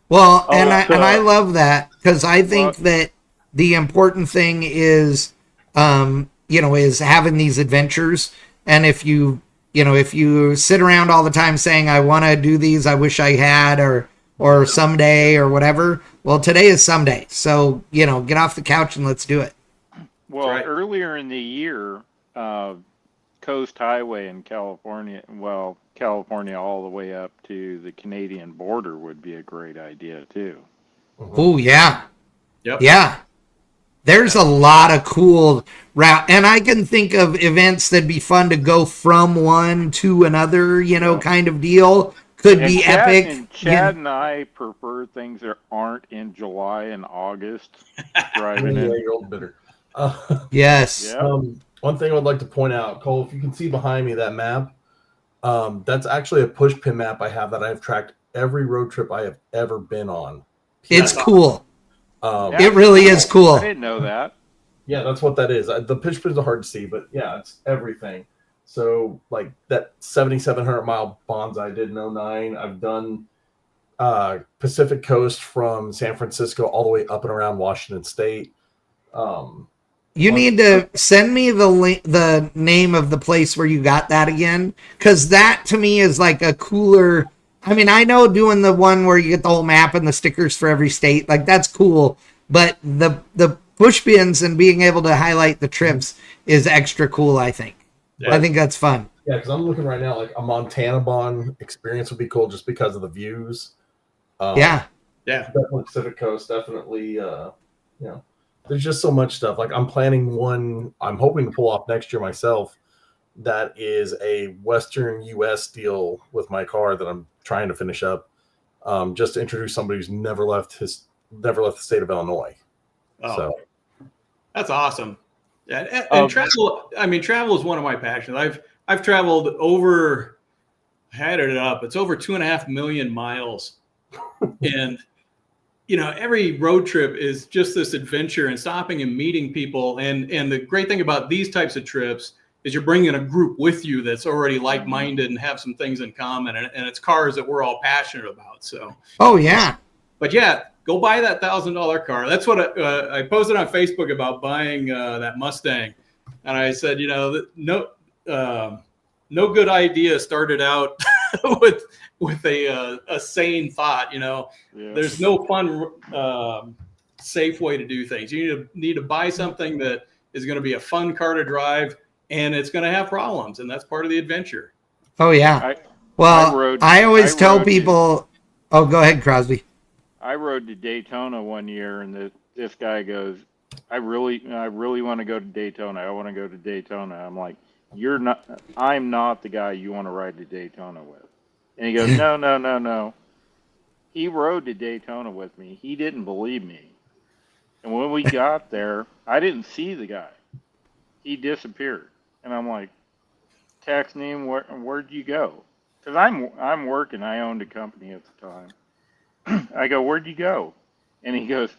Well, and I love that because I think that the important thing is, is having these adventures. And if you sit around all the time saying, I want to do these, I wish I had, or someday or whatever. Well, today is someday. So, get off the couch and let's do it. Well, earlier in the year, Coast Highway in California, California all the way up to the Canadian border would be a great idea too. Oh, yeah. Yep. Yeah. There's a lot of cool route, and I can think of events that'd be fun to go from one to another, kind of deal. Could be epic. And Chad and I prefer things that aren't in July and August. Driving in. Old bitter. Yes. One thing I would like to point out, Cole, if you can see behind me that map, that's actually a push pin map I have that I've tracked every road trip I have ever been on. It's cool. It really is cool. I didn't know that. Yeah, that's what that is. The push pins are hard to see, but yeah, it's everything. So like that 7,700 mile bonds I did in 09, I've done Pacific Coast from San Francisco all the way up and around Washington State. You need to send me the name of the place where you got that again, because that to me is like a cooler. I mean, I know doing the one where you get the whole map and the stickers for every state, like that's cool. But the push pins and being able to highlight the trips is extra cool, I think. Yeah. I think that's fun. Yeah, because I'm looking right now, like a Montana Bond experience would be cool just because of the views. Yeah. Definitely Pacific Coast, definitely, there's just so much stuff. Like I'm planning one, I'm hoping to pull off next year myself. That is a Western U.S. deal with my car that I'm trying to finish up, just to introduce somebody who's never left the state of Illinois. Oh, so that's awesome. Yeah, and travel. I mean, travel is one of my passions. I've traveled over. I added it up. It's over 2.5 million miles, and every road trip is just this adventure and stopping and meeting people. And the great thing about these types of trips is you're bringing a group with you that's already like-minded and have some things in common, and it's cars that we're all passionate about. So. Oh yeah. But yeah, go buy that $1,000 car. That's what I posted on Facebook about buying that Mustang, and I said, no good idea started out with a sane thought. There's no fun, safe way to do things. You need to buy something that is going to be a fun car to drive. And it's going to have problems, and that's part of the adventure. Oh, yeah. I always tell people... Oh, go ahead, Crosby. I rode to Daytona one year, and this guy goes, I really want to go to Daytona. I want to go to Daytona. I'm like, I'm not the guy you want to ride to Daytona with. And he goes, no. He rode to Daytona with me. He didn't believe me. And when we got there, I didn't see the guy. He disappeared. And I'm like, texting him, where'd you go? Because I'm working. I owned a company at the time. I go, where'd you go? And he goes,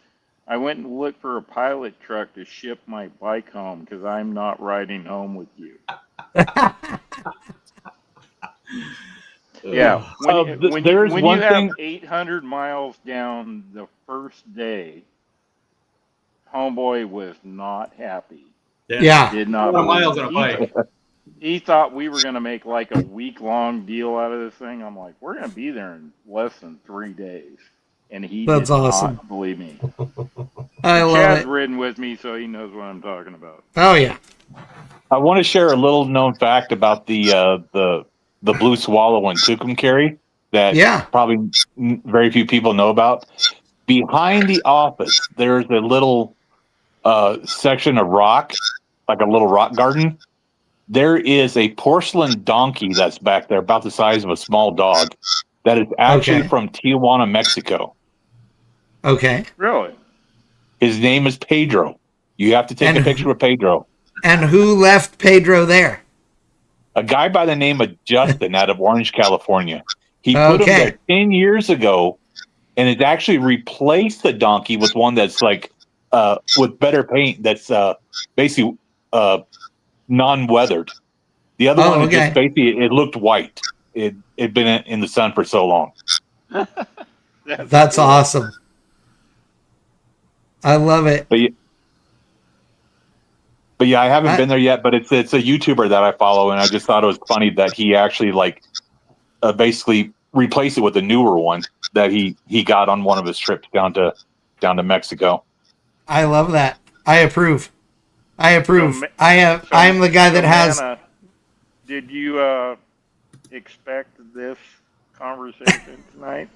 I went and looked for a pilot truck to ship my bike home because I'm not riding home with you. Yeah. When you have 800 miles down the first day, homeboy was not happy. Yeah. Did not. Miles on a bike. He thought we were going to make like a week-long deal out of this thing. I'm like, we're going to be there in less than 3 days. And he That's did awesome. not believe me. I love Chad's it. ridden with me, so he knows what I'm talking about. Oh yeah. I want to share a little known fact about the Blue Swallow in Tucumcari that probably very few people know about. Behind the office, there's a little section of rock, like a little rock garden. There is a porcelain donkey that's back there, about the size of a small dog, that is actually from Tijuana, Mexico. Okay. Really? His name is Pedro. You have to take a picture with Pedro. And who left Pedro there? A guy by the name of Justin out of Orange, California. He put him there 10 years ago, and it actually replaced the donkey with one that's like with better paint. That's basically non-weathered. The other one is just basically it looked white. It'd been in the sun for so long. That's awesome. I love it. But yeah, I haven't been there yet. But it's a YouTuber that I follow, and I just thought it was funny that he actually basically replaced it with a newer one that he got on one of his trips down to Mexico. I love that. I approve. I am the guy that has. Manna, did you expect this conversation tonight?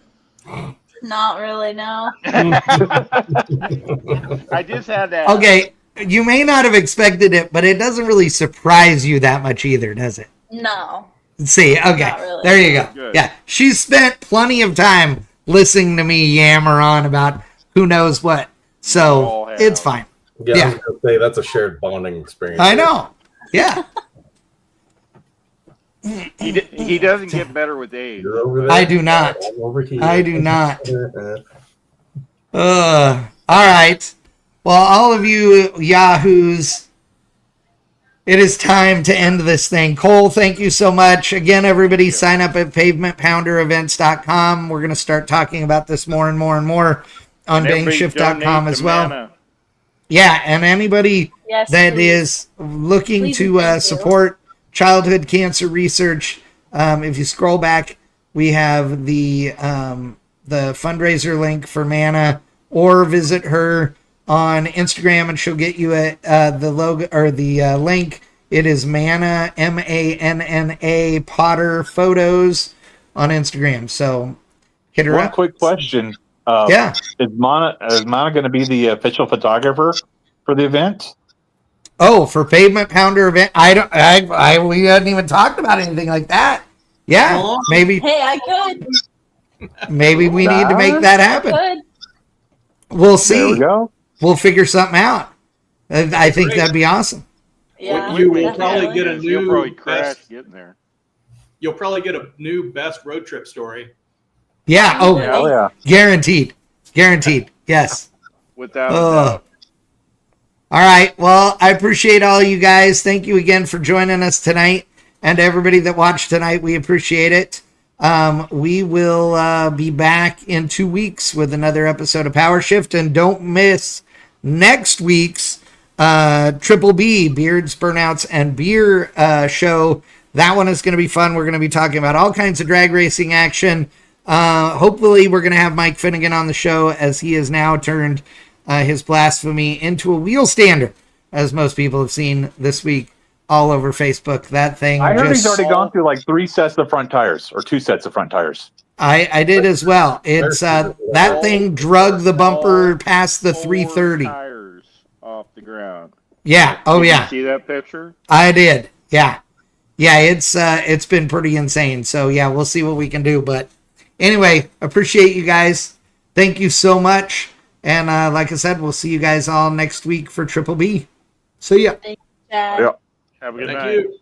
Not really, no. I just had that. Okay, you may not have expected it, but it doesn't really surprise you that much either, does it? No. See, okay, really. There you go. Good. Yeah, she's spent plenty of time listening to me yammer on about who knows what, so it's fine. Yeah, I was gonna say that's a shared bonding experience. I know. Yeah. He doesn't get better with age. You're over there. I do not. I'm over here. I do not. All right. Well, all of you yahoos, it is time to end this thing. Cole, thank you so much. Again, everybody sign up at pavementpounderevents.com. We're going to start talking about this more and more and more on bangshift.com as well. Manna. Yeah, and anybody that is looking to support childhood cancer research, if you scroll back, we have the fundraiser link for Manna, or visit her on Instagram and she'll get you the logo or the link. It is Manna, Manna Potter Photos on Instagram. So hit her up. One quick question. Is Manna going to be the official photographer for the event? Oh, for Pavement Pounder event, we hadn't even talked about anything like that. Yeah, maybe. Hey, I could. Maybe we need to make that happen. We'll see. There we go. We'll figure something out. I think that'd be awesome. Yeah, you will probably get a You'll probably new crash best. getting there. You'll probably get a new best road trip story. Yeah. Oh, Hell yeah. guaranteed. Guaranteed. Yes. Without a doubt. All right. Well, I appreciate all you guys. Thank you again for joining us tonight. And everybody that watched tonight, we appreciate it. We will be back in 2 weeks with another episode of PowerShift. And don't miss next week's Triple B, Beards, Burnouts, and Beer show. That one is going to be fun. We're going to be talking about all kinds of drag racing action. Hopefully, we're going to have Mike Finnegan on the show, as he has now turned his blasphemy into a wheel stander, as most people have seen this week all over Facebook. That thing. I heard he's already gone through like 3 sets of front tires, or 2 sets of front tires. I did as well. It's that thing drug the bumper past the 330. Tires off the ground. Yeah. Oh Did yeah. you see that picture? I did. Yeah. Yeah. It's been pretty insane. So yeah, we'll see what we can do. But anyway, appreciate you guys. Thank you so much. And like I said, we'll see you guys all next week for Triple B. See ya. Thank you, Chad. Yeah. Have a good Thank night. you.